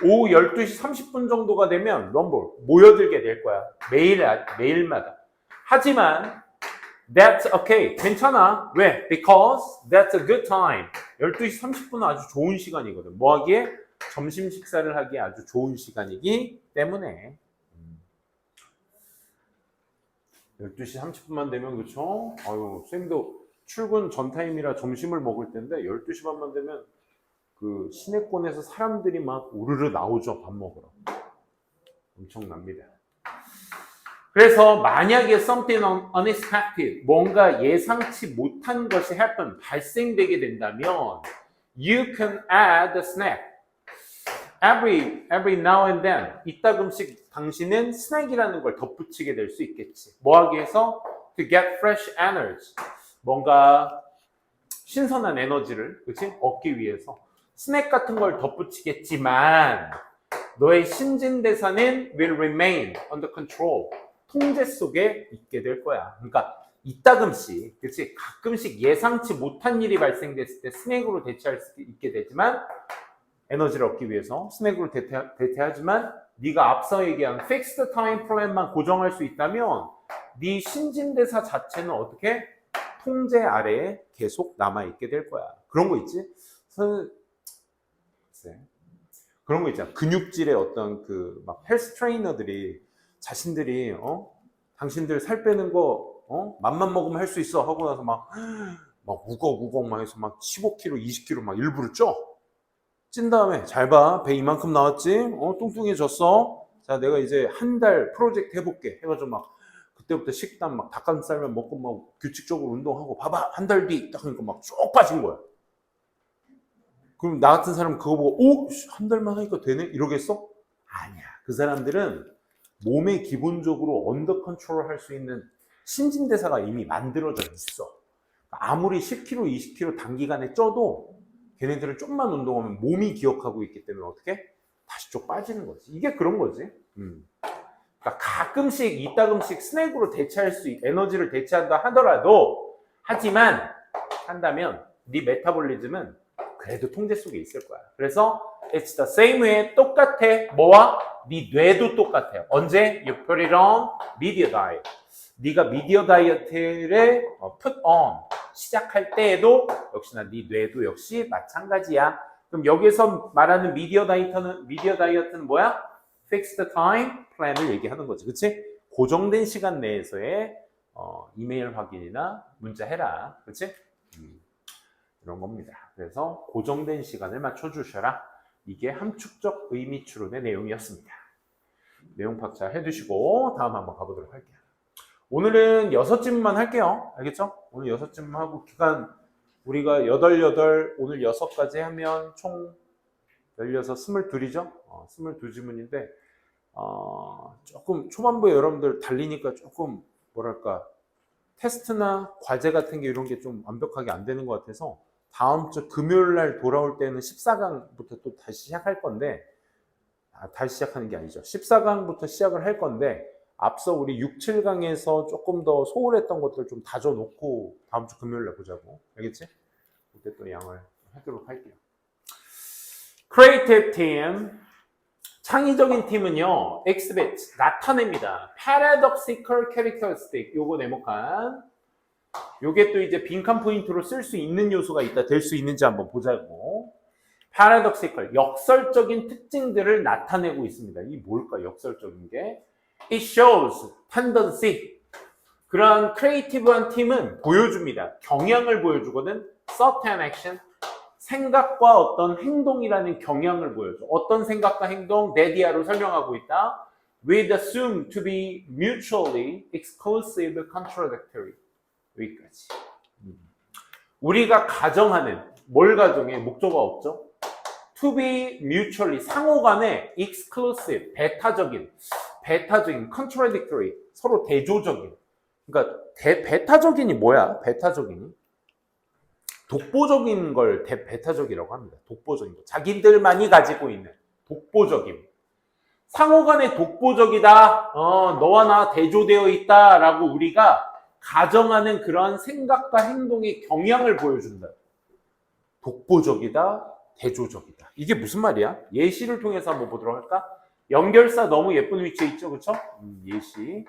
오후 12시 30분 정도가 되면 rumble, 모여들게 될 거야. 매일마다. 하지만 that's okay. 괜찮아. 왜? Because that's a good time. 12시 30분은 아주 좋은 시간이거든. 뭐 하기에? 점심 식사를 하기에 아주 좋은 시간이기 때문에. 12시 30분만 되면 그쵸? 아유, 쌤도 출근 전 타임이라 점심을 먹을 텐데 12시 반만 되면 그 시내권에서 사람들이 막 우르르 나오죠. 밥 먹으러. 엄청납니다. 그래서 만약에 something unexpected, 뭔가 예상치 못한 것이 발생되게 된다면 you can add a snack. Every now and then, 이따금씩 당신은 스낵이라는 걸 덧붙이게 될 수 있겠지. 뭐 하기 위해서? To get fresh energy. 뭔가 신선한 에너지를, 그치? 얻기 위해서. 스낵 같은 걸 덧붙이겠지만 너의 신진대사는 will remain under control. 통제 속에 있게 될 거야. 그러니까 이따금씩, 그치? 가끔씩 예상치 못한 일이 발생됐을 때 스낵으로 대체할 수 있게 되지만 에너지를 얻기 위해서 스낵으로 대체하지만 네가 앞서 얘기한 fixed time plan만 고정할 수 있다면 네 신진대사 자체는 어떻게? 통제 아래에 계속 남아있게 될 거야. 그런 거 있지? 그런 거 있잖아. 근육질의 어떤 그 막 헬스 트레이너들이 자신들이 당신들 살 빼는 거 맘만 먹으면 할 수 있어 하고 나서 막 우걱우걱 막 해서 막 15kg, 20kg 막 일부러 찐 다음에 잘 봐. 배 이만큼 나왔지? 뚱뚱해졌어. 자, 내가 이제 한 달 프로젝트 해볼게. 해가지고 막 그때부터 식단 막 닭가슴살만 먹고 막 규칙적으로 운동하고 봐봐. 한 달 뒤 딱 하니까 막 쭉 빠진 거야. 그럼 나 같은 사람 그거 보고 한 달만 하니까 되네? 이러겠어? 아니야. 그 사람들은 몸에 기본적으로 언더 컨트롤 할 수 있는 신진대사가 이미 만들어져 있어. 아무리 10kg, 20kg 단기간에 쪄도 걔네들은 좀만 운동하면 몸이 기억하고 있기 때문에 어떻게? 다시 쭉 빠지는 거지. 이게 그런 거지. 그러니까 가끔씩 이따금씩 스낵으로 대체할 수 에너지를 대체한다 하더라도 한다면 네 메타볼리즘은 그래도 통제 속에 있을 거야. 그래서 it's the same way, 똑같아. 뭐와? 네 뇌도 똑같아요. 언제? You put it on media diet. 네가 미디어 다이어트를 put on 시작할 때에도 역시나 네 뇌도 역시 마찬가지야. 그럼 여기서 말하는 미디어 다이어트는 뭐야? Fixed time plan을 얘기하는 거지. 그치? 고정된 시간 내에서의 이메일 확인이나 문자 해라. 그치? 이런 겁니다. 그래서 고정된 시간을 맞춰주셔라. 이게 함축적 의미 추론의 내용이었습니다. 내용 파악 해두시고 다음 한번 가보도록 할게요. 오늘은 6질문만 할게요. 알겠죠? 오늘 6질문 하고 기간 우리가 8, 오늘 6까지 하면 총 16, 22이죠? 22질문인데 조금 초반부에 여러분들 달리니까 조금 뭐랄까 테스트나 과제 같은 게 이런 게 좀 완벽하게 안 되는 것 같아서 다음 주 금요일 날 돌아올 때는 14강부터 또 다시 시작할 건데 다시 시작하는 게 아니죠. 14강부터 시작을 할 건데 앞서 우리 6, 7강에서 조금 더 소홀했던 것들 좀 다져놓고 다음 주 금요일에 보자고. 알겠지? 그때 또 양을 하도록 할게요. Creative team. 창의적인 팀은요, exhibit, 나타냅니다. Paradoxical characteristic, 요거 네모칸. 요게 또 이제 빈칸 포인트로 쓸 수 있는 요소가 있다, 될 수 있는지 한번 보자고. Paradoxical, 역설적인 특징들을 나타내고 있습니다. 이 뭘까, 역설적인 게? It shows tendency. 그러한 크리에이티브한 팀은 보여줍니다. 경향을 보여주거든. Certain action. 생각과 어떤 행동이라는 경향을 보여줘. 어떤 생각과 행동, 네디아로 설명하고 있다. With assumed to be mutually exclusive contradictory. 여기까지. 우리가 가정하는, 뭘 가정해? 목적어가 없죠? To be mutually, 상호간에 exclusive, 배타적인, contradictory, 서로 대조적인. 그러니까 배타적인이 뭐야? 배타적인이? 독보적인 걸 배타적이라고 합니다. 독보적인 거. 자기들만이 가지고 있는 독보적임. 상호간에 독보적이다. 너와 나 대조되어 있다라고 우리가 가정하는 그런 생각과 행동의 경향을 보여준다. 독보적이다. 대조적이다. 이게 무슨 말이야? 예시를 통해서 한번 보도록 할까? 연결사 너무 예쁜 위치에 있죠. 그렇죠? 예시.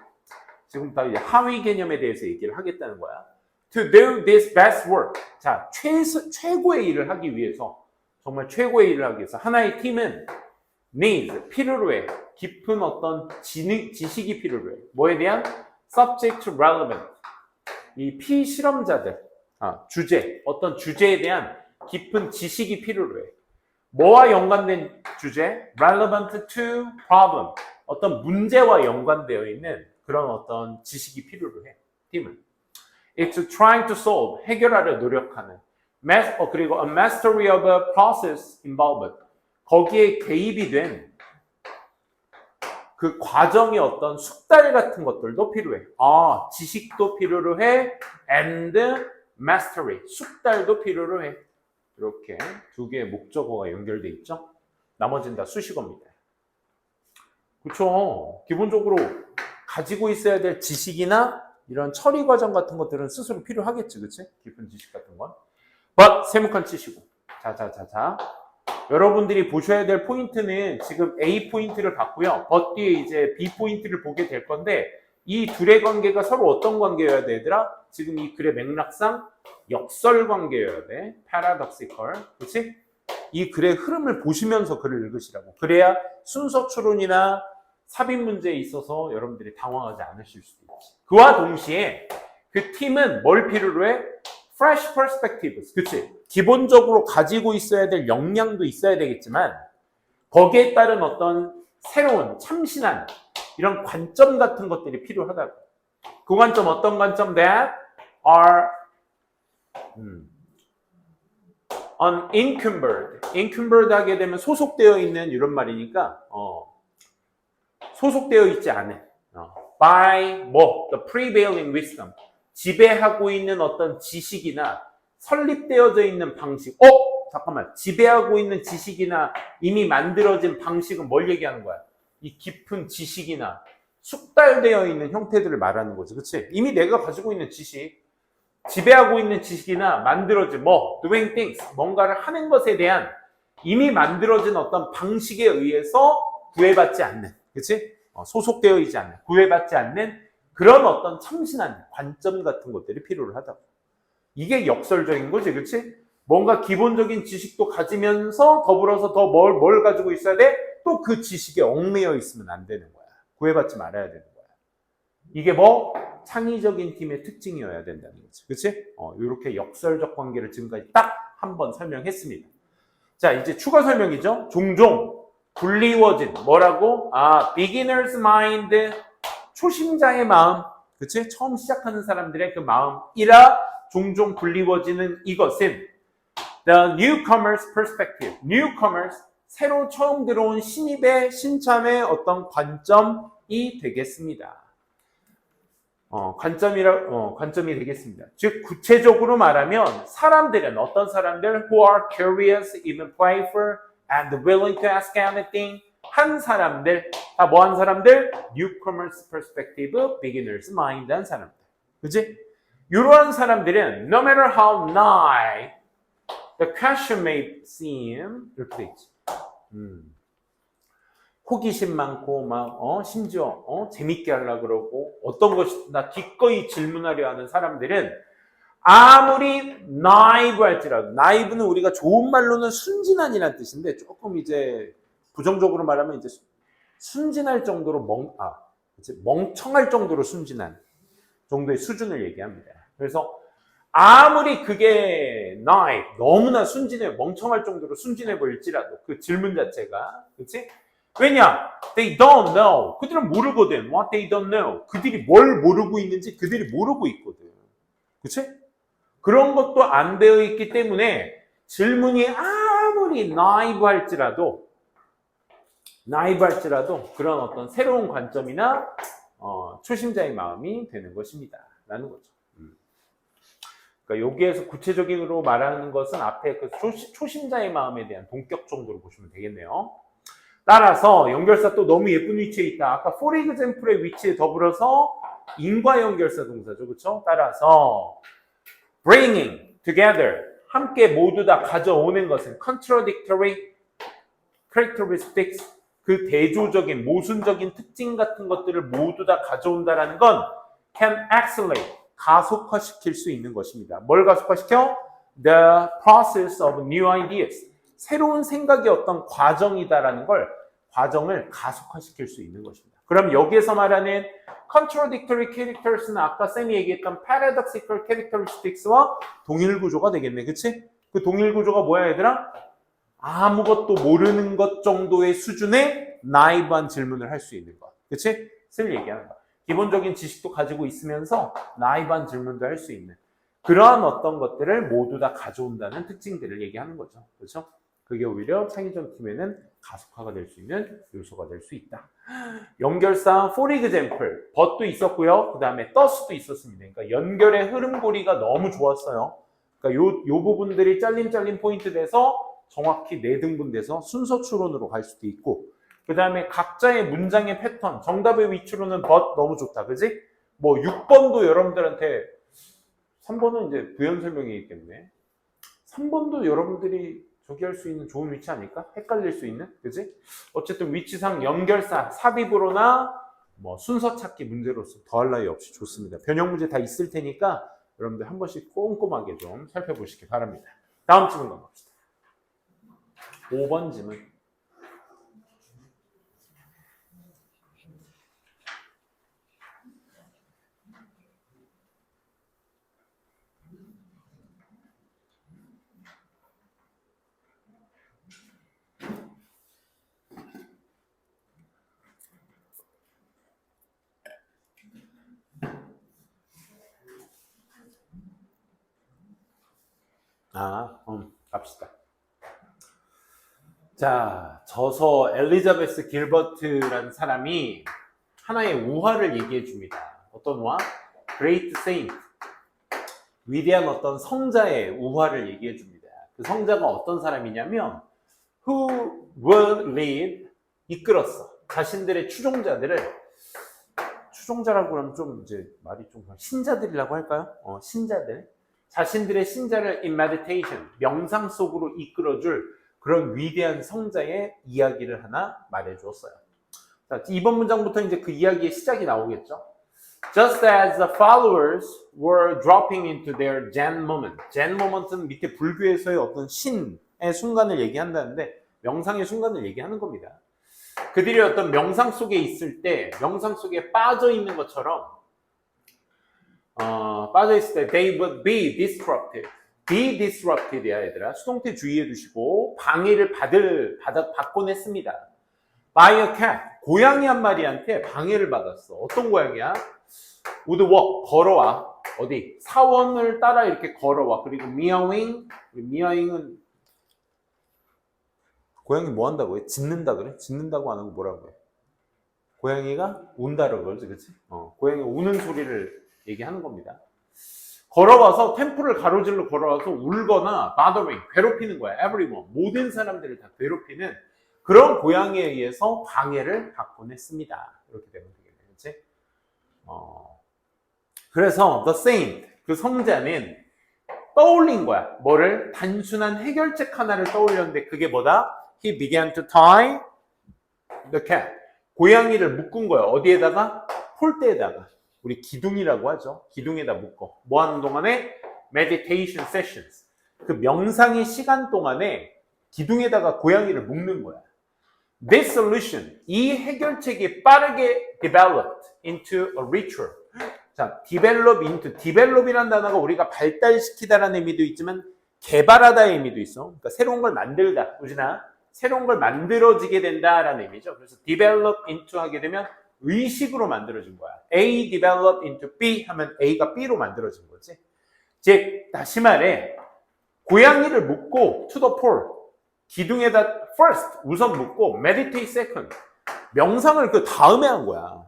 지금 다 하위 개념에 대해서 얘기를 하겠다는 거야. To do this best work. 자, 최고의 일을 하기 위해서, 정말 최고의 일을 하기 위해서 하나의 팀은 needs, 필요로 해. 깊은 어떤 지식이 필요로 해. 뭐에 대한? subject relevant. 이 피실험자들, 주제, 어떤 주제에 대한 깊은 지식이 필요로 해. 뭐와 연관된 주제? relevant to problem. 어떤 문제와 연관되어 있는 그런 어떤 지식이 필요로 해. 팀은. It's trying to solve, 해결하려 노력하는. 그리고 a mastery of a process involved. 거기에 개입이 된 그 과정의 어떤 숙달 같은 것들도 필요해. 지식도 필요로 해. And mastery, 숙달도 필요로 해. 이렇게 두 개의 목적어가 연결돼 있죠. 나머지는 다 수식어입니다. 그렇죠. 기본적으로 가지고 있어야 될 지식이나 이런 처리 과정 같은 것들은 스스로 필요하겠지, 그치? 깊은 지식 같은 건. But 세모칸 치시고. 자. 여러분들이 보셔야 될 포인트는 지금 A 포인트를 봤고요. but 뒤에 이제 B 포인트를 보게 될 건데 이 둘의 관계가 서로 어떤 관계여야 되더라? 지금 이 글의 맥락상 역설 관계여야 돼. paradoxical. 그치? 이 글의 흐름을 보시면서 글을 읽으시라고. 그래야 순서 추론이나 삽입 문제에 있어서 여러분들이 당황하지 않으실 수도 있지. 그와 동시에 그 팀은 뭘 필요로 해? Fresh perspectives. 그치? 기본적으로 가지고 있어야 될 역량도 있어야 되겠지만 거기에 따른 어떤 새로운 참신한 이런 관점 같은 것들이 필요하다고. 그 관점 어떤 관점? That are unencumbered. encumbered 하게 되면 소속되어 있는 이런 말이니까 소속되어 있지 않은 by the prevailing wisdom. 지배하고 있는 어떤 지식이나 설립되어져 있는 방식. 잠깐만. 지배하고 있는 지식이나 이미 만들어진 방식은 뭘 얘기하는 거야? 이 깊은 지식이나 숙달되어 있는 형태들을 말하는 거지. 그치? 이미 내가 가지고 있는 지식, 지배하고 있는 지식이나 만들어진 doing things, 뭔가를 하는 것에 대한 이미 만들어진 어떤 방식에 의해서 구애받지 않는, 그치? 소속되어 있지 않는, 구애받지 않는 그런 어떤 참신한 관점 같은 것들이 필요를 하다고. 이게 역설적인 거지, 그치? 뭔가 기본적인 지식도 가지면서 더불어서 더 뭘 가지고 있어야 돼? 또 그 지식에 얽매여 있으면 안 되는 거야. 구애받지 말아야 되는 거야. 이게 창의적인 팀의 특징이어야 된다는 거지. 그치? 이렇게 역설적 관계를 지금까지 딱 한 번 설명했습니다. 자, 이제 추가 설명이죠. 종종 불리워진, 뭐라고? beginner's mind, 초심자의 마음. 그치? 처음 시작하는 사람들의 그 마음이라 종종 불리워지는 이것은 the newcomer's perspective. newcomers, 새로 처음 들어온 신입의 신참의 어떤 관점이 되겠습니다. 관점이 되겠습니다. 즉, 구체적으로 말하면 사람들은 어떤 사람들? who are curious, even playful, and willing to ask anything. 한 사람들, 다 뭐한 사람들? Newcomers perspective, beginners mind 한 사람들. 그치? 이러한 사람들은 no matter how nigh the question may seem 이렇게 돼 있지. 호기심 많고 심지어 재밌게 하려고 그러고 어떤 것이나 기꺼이 질문하려 하는 사람들은 아무리 나이브 할지라도, 나이브는 우리가 좋은 말로는 순진한이라는 뜻인데 조금 이제 부정적으로 말하면 이제 순진할 정도로 멍청할 정도로 순진한 정도의 수준을 얘기합니다. 그래서 아무리 그게 너무나 순진해, 멍청할 정도로 순진해 보일지라도 그 질문 자체가, 그치? 왜냐? They don't know. 그들은 모르거든. What they don't know. 그들이 뭘 모르고 있는지 그들이 모르고 있거든. 그치? 그런 것도 안 되어 있기 때문에 질문이 아무리 나이브 할지라도 그런 어떤 새로운 관점이나 초심자의 마음이 되는 것입니다. 라는 거죠. 그러니까 여기에서 구체적으로 말하는 것은 앞에 그 초심자의 마음에 대한 동격 정도로 보시면 되겠네요. 따라서 연결사 또 너무 예쁜 위치에 있다. 아까 for example의 위치에 더불어서 인과 연결사 동사죠. 그렇죠? 따라서 bringing together 함께 모두 다 가져오는 것은 contradictory characteristics 그 대조적인 모순적인 특징 같은 것들을 모두 다 가져온다라는 건 can accelerate 가속화시킬 수 있는 것입니다. 뭘 가속화시켜? The process of new ideas 새로운 생각의 어떤 과정이다라는 과정을 가속화시킬 수 있는 것입니다. 그럼 여기에서 말하는 contradictory characters는 아까 쌤이 얘기했던 paradoxical characteristics와 동일 구조가 되겠네. 그치? 그 동일 구조가 뭐야 얘들아? 아무것도 모르는 것 정도의 수준의 나이브한 질문을 할 수 있는 것. 그치? 쌤이 얘기하는 거. 기본적인 지식도 가지고 있으면서 나이브한 질문도 할 수 있는 그러한 어떤 것들을 모두 다 가져온다는 특징들을 얘기하는 거죠. 그렇죠? 그게 오히려 창의적 팀에는 가속화가 될 수 있는 요소가 될 수 있다. 연결사 for example, but도 있었고요. 그 다음에 thus도 있었습니다. 그러니까 연결의 흐름고리가 너무 좋았어요. 그러니까 요 부분들이 잘림 포인트 돼서 정확히 내등분돼서 순서 추론으로 갈 수도 있고 그 다음에 각자의 문장의 패턴, 정답의 위치로는 but 너무 좋다. 그지? 뭐 6번도 여러분들한테 3번은 이제 부연 설명이 있겠네. 3번도 여러분들이 저기 할 수 있는 좋은 위치 아닐까? 헷갈릴 수 있는? 그지? 어쨌든 위치상 연결사, 삽입으로나 뭐 순서 찾기 문제로서 더할 나위 없이 좋습니다. 변형 문제 다 있을 테니까 여러분들 한 번씩 꼼꼼하게 좀 살펴보시기 바랍니다. 다음 질문 넘어갑시다. 5번 질문. 갑시다. 자, 저서 엘리자베스 길버트라는 사람이 하나의 우화를 얘기해 줍니다. 어떤 우화? Great Saint. 위대한 어떤 성자의 우화를 얘기해 줍니다. 그 성자가 어떤 사람이냐면 who will lead 이끌었어. 자신들의 추종자라고 하면 좀 이제 말이 좀 신자들이라고 할까요? 신자들. 자신들의 신자를 in meditation, 명상 속으로 이끌어줄 그런 위대한 성자의 이야기를 하나 말해주었어요. 자, 이번 문장부터 이제 그 이야기의 시작이 나오겠죠. Just as the followers were dropping into their Zen moment. Zen moment는 밑에 불교에서의 어떤 신의 순간을 얘기한다는데 명상의 순간을 얘기하는 겁니다. 그들이 어떤 명상 속에 있을 때, 명상 속에 빠져 있는 것처럼 빠져있을 때 they would be disrupted. be disrupted이야 얘들아. 수동태 주의해 두시고 방해를 받곤 했습니다. by a cat. 고양이 한 마리한테 방해를 받았어. 어떤 고양이야? would walk. 걸어와. 어디? 사원을 따라 이렇게 걸어와. 그리고 meowing. meowing은 고양이 뭐 한다고 해? 짖는다 그래? 짖는다고 안 하고 뭐라고 해? 고양이가 운다라고 그러지, 그치? 고양이가 우는 소리를 얘기하는 겁니다. 걸어와서 템플을 가로질러 걸어와서 울거나 bothering, 괴롭히는 거야. everyone, 모든 사람들을 다 괴롭히는 그런 고양이에 의해서 방해를 받곤 했습니다. 이렇게 되면 되겠네요. 그치? 그래서 the saint, 그 성자는 떠올린 거야. 뭐를? 단순한 해결책 하나를 떠올렸는데 그게 뭐다? He began to tie the cat. 고양이를 묶은 거야. 어디에다가? 폴대에다가. 우리 기둥이라고 하죠. 기둥에다 묶어. 뭐 하는 동안에? Meditation sessions. 그 명상의 시간 동안에 기둥에다가 고양이를 묶는 거야. This solution, 이 해결책이 빠르게 developed into a ritual. 자, develop into, develop이라는 단어가 우리가 발달시키다라는 의미도 있지만 개발하다의 의미도 있어. 그러니까 새로운 걸 만들다, 우진아. 새로운 걸 만들어지게 된다라는 의미죠. 그래서 develop into 하게 되면 의식으로 만들어진 거야. A develop into B 하면 A가 B로 만들어진 거지. 즉, 다시 말해 고양이를 묶고 to the pole, 기둥에다 first, 우선 묶고 meditate second, 명상을 그 다음에 한 거야.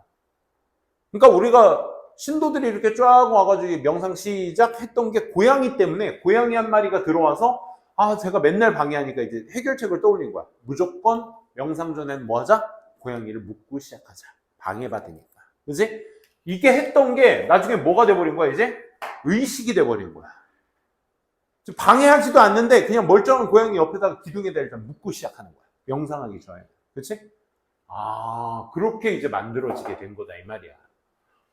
그러니까 우리가 신도들이 이렇게 쫙 와가지고 명상 시작했던 게 고양이 때문에 고양이 한 마리가 들어와서 제가 맨날 방해하니까 이제 해결책을 떠올린 거야. 무조건 명상 전에는 뭐 하자? 고양이를 묶고 시작하자. 방해받으니까. 그지? 이게 했던 게 나중에 뭐가 돼버린 거야, 이제? 의식이 돼버린 거야. 방해하지도 않는데 그냥 멀쩡한 고양이 옆에다가 기둥에다 일단 묶고 시작하는 거야. 명상하기 전에. 그치? 그렇게 이제 만들어지게 된 거다, 이 말이야.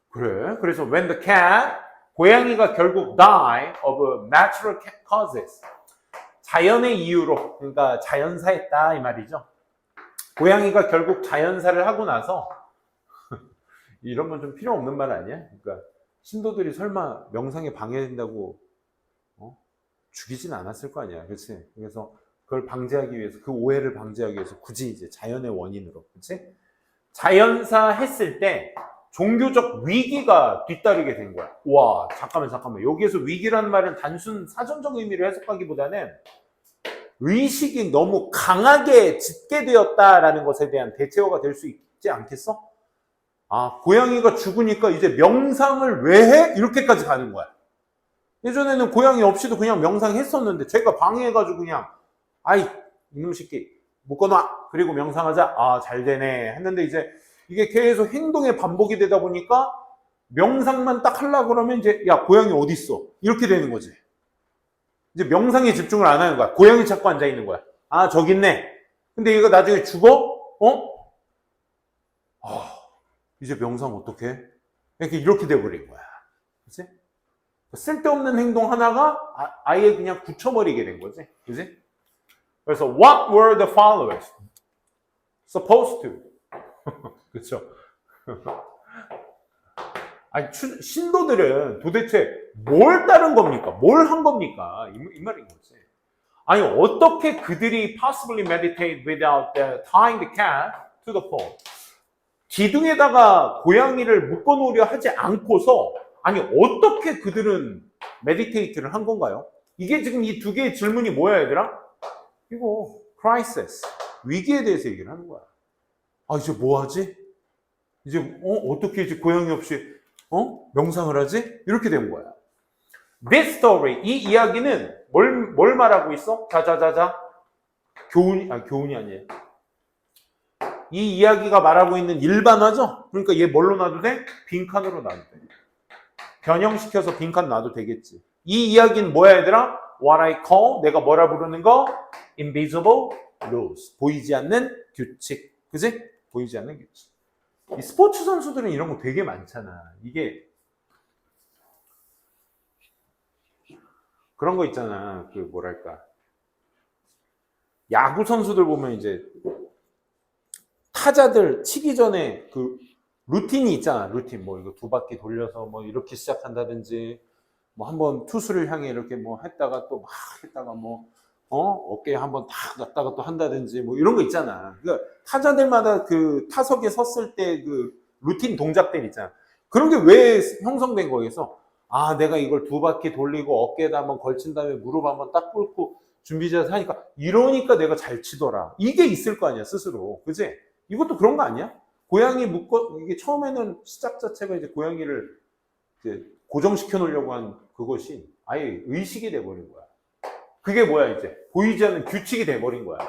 그래. 그래서 when the cat, 고양이가 결국 die of natural causes. 자연의 이유로, 그러니까 자연사했다, 이 말이죠. 고양이가 결국 자연사를 하고 나서, 이런 건 좀 필요 없는 말 아니야? 그러니까 신도들이 설마 명상에 방해된다고 죽이진 않았을 거 아니야. 그치? 그래서 그걸 방지하기 위해서, 그 오해를 방지하기 위해서 굳이 이제 자연의 원인으로. 그치? 자연사 했을 때 종교적 위기가 뒤따르게 된 거야. 와, 잠깐만. 여기에서 위기라는 말은 단순 사전적 의미를 해석하기보다는 의식이 너무 강하게 짙게 되었다라는 것에 대한 대체어가 될 수 있지 않겠어? 고양이가 죽으니까 이제 명상을 왜 해? 이렇게까지 가는 거야. 예전에는 고양이 없이도 그냥 명상했었는데 제가 방해해가지고 그냥 이놈 새끼 묶어놔. 그리고 명상하자. 잘 되네 했는데 이제 이게 계속 행동의 반복이 되다 보니까 명상만 딱 하려고 그러면 이제 야, 고양이 어디 있어? 이렇게 되는 거지. 이제 명상에 집중을 안 하는 거야. 고양이 찾고 앉아 있는 거야. 저기 있네. 근데 얘가 나중에 죽어? 이제 명상 어떡해? 이렇게 돼버린 거야. 그치? 쓸데없는 행동 하나가 아예 그냥 굳혀버리게 된 거지. 그치? 그래서 what were the followers supposed to? 그렇죠? 신도들은 도대체 뭘 따른 겁니까? 뭘 한 겁니까? 이 말인 거지. 어떻게 그들이 possibly meditate without tying the cat to the pole? 기둥에다가 고양이를 묶어놓으려 하지 않고서 어떻게 그들은 메디테이트를 한 건가요? 이게 지금 이 두 개의 질문이 뭐야, 얘들아? 이거 crisis, 위기에 대해서 얘기를 하는 거야. 이제 뭐 하지? 이제 어떻게 이제 고양이 없이 명상을 하지? 이렇게 된 거야. This story, 이 이야기는 뭘 말하고 있어? 자자자자. 교훈이 아니에요. 이 이야기가 말하고 있는 일반화죠? 그러니까 얘 뭘로 놔도 돼? 빈칸으로 놔도 돼. 변형시켜서 빈칸 놔도 되겠지. 이 이야기는 뭐야, 얘들아? What I call, 내가 뭐라 부르는 거? Invisible rules. 보이지 않는 규칙. 그지? 보이지 않는 규칙. 이 스포츠 선수들은 이런 거 되게 많잖아. 이게 그런 거 있잖아. 야구 선수들 보면 이제 타자들 치기 전에 그 루틴이 있잖아. 루틴. 이거 두 바퀴 돌려서 이렇게 시작한다든지, 한번 투수를 향해 이렇게 했다가 또 막 했다가 어깨에 한번 탁 갔다가 또 한다든지 이런 거 있잖아. 그러니까 타자들마다 그 타석에 섰을 때 그 루틴 동작들 있잖아. 그런 게 왜 형성된 거겠어? 내가 이걸 두 바퀴 돌리고 어깨에다 한번 걸친 다음에 무릎 한번 딱 꿇고 준비 자세 하니까 이러니까 내가 잘 치더라. 이게 있을 거 아니야, 스스로. 그지? 이것도 그런 거 아니야? 고양이 이게 처음에는 시작 자체가 이제 고양이를 이제 고정시켜 놓으려고 한 그것이 아예 의식이 돼버린 거야. 그게 뭐야, 이제? 보이지 않는 규칙이 돼버린 거야.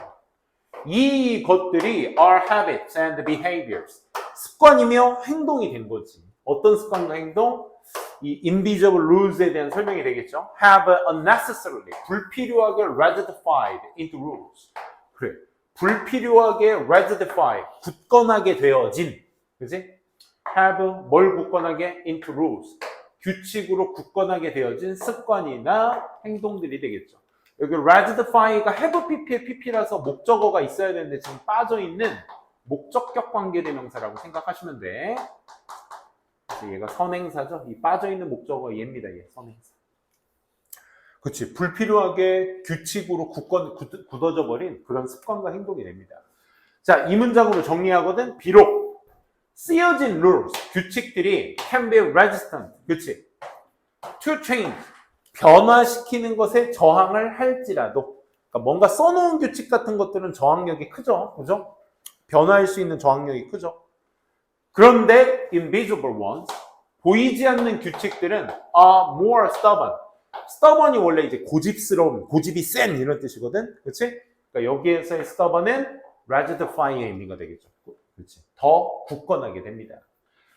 이 것들이 are habits and behaviors. 습관이며 행동이 된 거지. 어떤 습관과 행동? 이 invisible rules에 대한 설명이 되겠죠. Have unnecessarily, 불필요하게 ratified into rules. 그래. 불필요하게 ratified, 굳건하게 되어진. 그지? Have 뭘 굳건하게? Into rules. 규칙으로 굳건하게 되어진 습관이나 행동들이 되겠죠. 여기 ratify가 have pp의 pp라서 목적어가 있어야 되는데 지금 빠져있는 목적격 관계대명사라고 생각하시면 돼. 얘가 선행사죠. 이 빠져있는 목적어 얘입니다. 얘 선행사. 그치. 불필요하게 규칙으로 굳어져 버린 그런 습관과 행동이 됩니다. 자, 이 문장으로 정리하거든. 비록 쓰여진 rules, 규칙들이 can be resistant. 그치. to change. 변화시키는 것에 저항을 할지라도. 그러니까 뭔가 써놓은 규칙 같은 것들은 저항력이 크죠. 그죠? 변화할 수 있는 저항력이 크죠. 그런데 invisible ones, 보이지 않는 규칙들은 are more stubborn. stubborn이 원래 이제 고집스러운, 고집이 센 이런 뜻이거든. 그렇지? 그러니까 여기에서의 stubborn은 ratify의 의미가 되겠죠. 그렇지? 더 굳건하게 됩니다.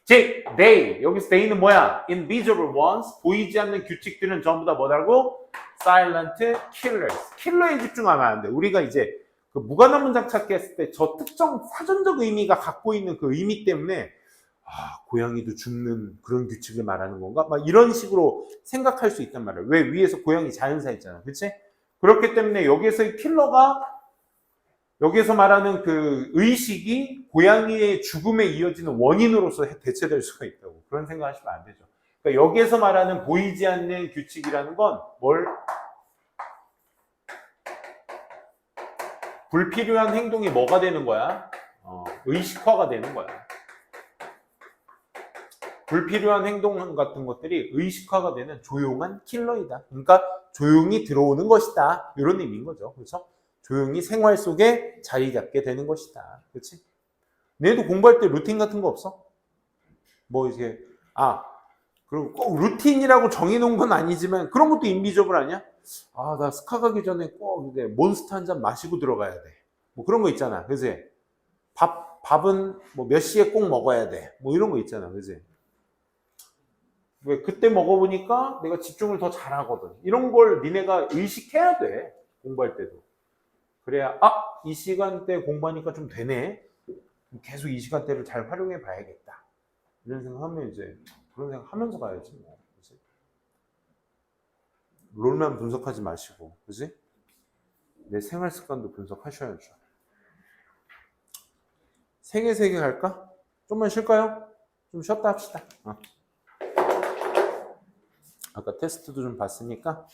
즉, they, 여기서 they는 뭐야? invisible ones, 보이지 않는 규칙들은 전부 다 뭐라고? silent killers. 킬러에 집중하면 안 돼. 우리가 이제 그 무관한 문장 찾기 했을 때 저 특정 사전적 의미가 갖고 있는 그 의미 때문에 고양이도 죽는 그런 규칙을 말하는 건가? 막 이런 식으로 생각할 수 있단 말이에요. 왜? 위에서 고양이 자연사 있잖아. 그치? 그렇기 때문에 여기에서의 킬러가 여기에서 말하는 그 의식이 고양이의 죽음에 이어지는 원인으로서 대체될 수가 있다고. 그런 생각 하시면 안 되죠. 그러니까 여기에서 말하는 보이지 않는 규칙이라는 건 뭘? 불필요한 행동이 뭐가 되는 거야? 의식화가 되는 거야. 불필요한 행동 같은 것들이 의식화가 되는 조용한 킬러이다. 그러니까 조용히 들어오는 것이다. 이런 의미인 거죠. 그렇죠? 조용히 생활 속에 자리 잡게 되는 것이다. 그렇지? 너희도 공부할 때 루틴 같은 거 없어? 뭐 이게 그리고 꼭 루틴이라고 정해놓은 건 아니지만 그런 것도 인비저블 아니야? 나 스카 가기 전에 꼭 이제 몬스터 한 잔 마시고 들어가야 돼. 뭐 그런 거 있잖아. 그지? 밥은 뭐 몇 시에 꼭 먹어야 돼. 뭐 이런 거 있잖아. 그지? 왜 그때 먹어보니까 내가 집중을 더 잘하거든. 이런 걸 니네가 의식해야 돼. 공부할 때도. 그래야 이 시간대 공부하니까 좀 되네. 계속 이 시간대를 잘 활용해 봐야겠다. 이런 생각하면 이제 그런 생각하면서 가야지 뭐. 그치? 롤만 분석하지 마시고, 그지? 내 생활 습관도 분석하셔야죠. 세 개 갈까? 좀만 쉴까요? 좀 쉬었다 합시다. 아까 테스트도 좀 봤으니까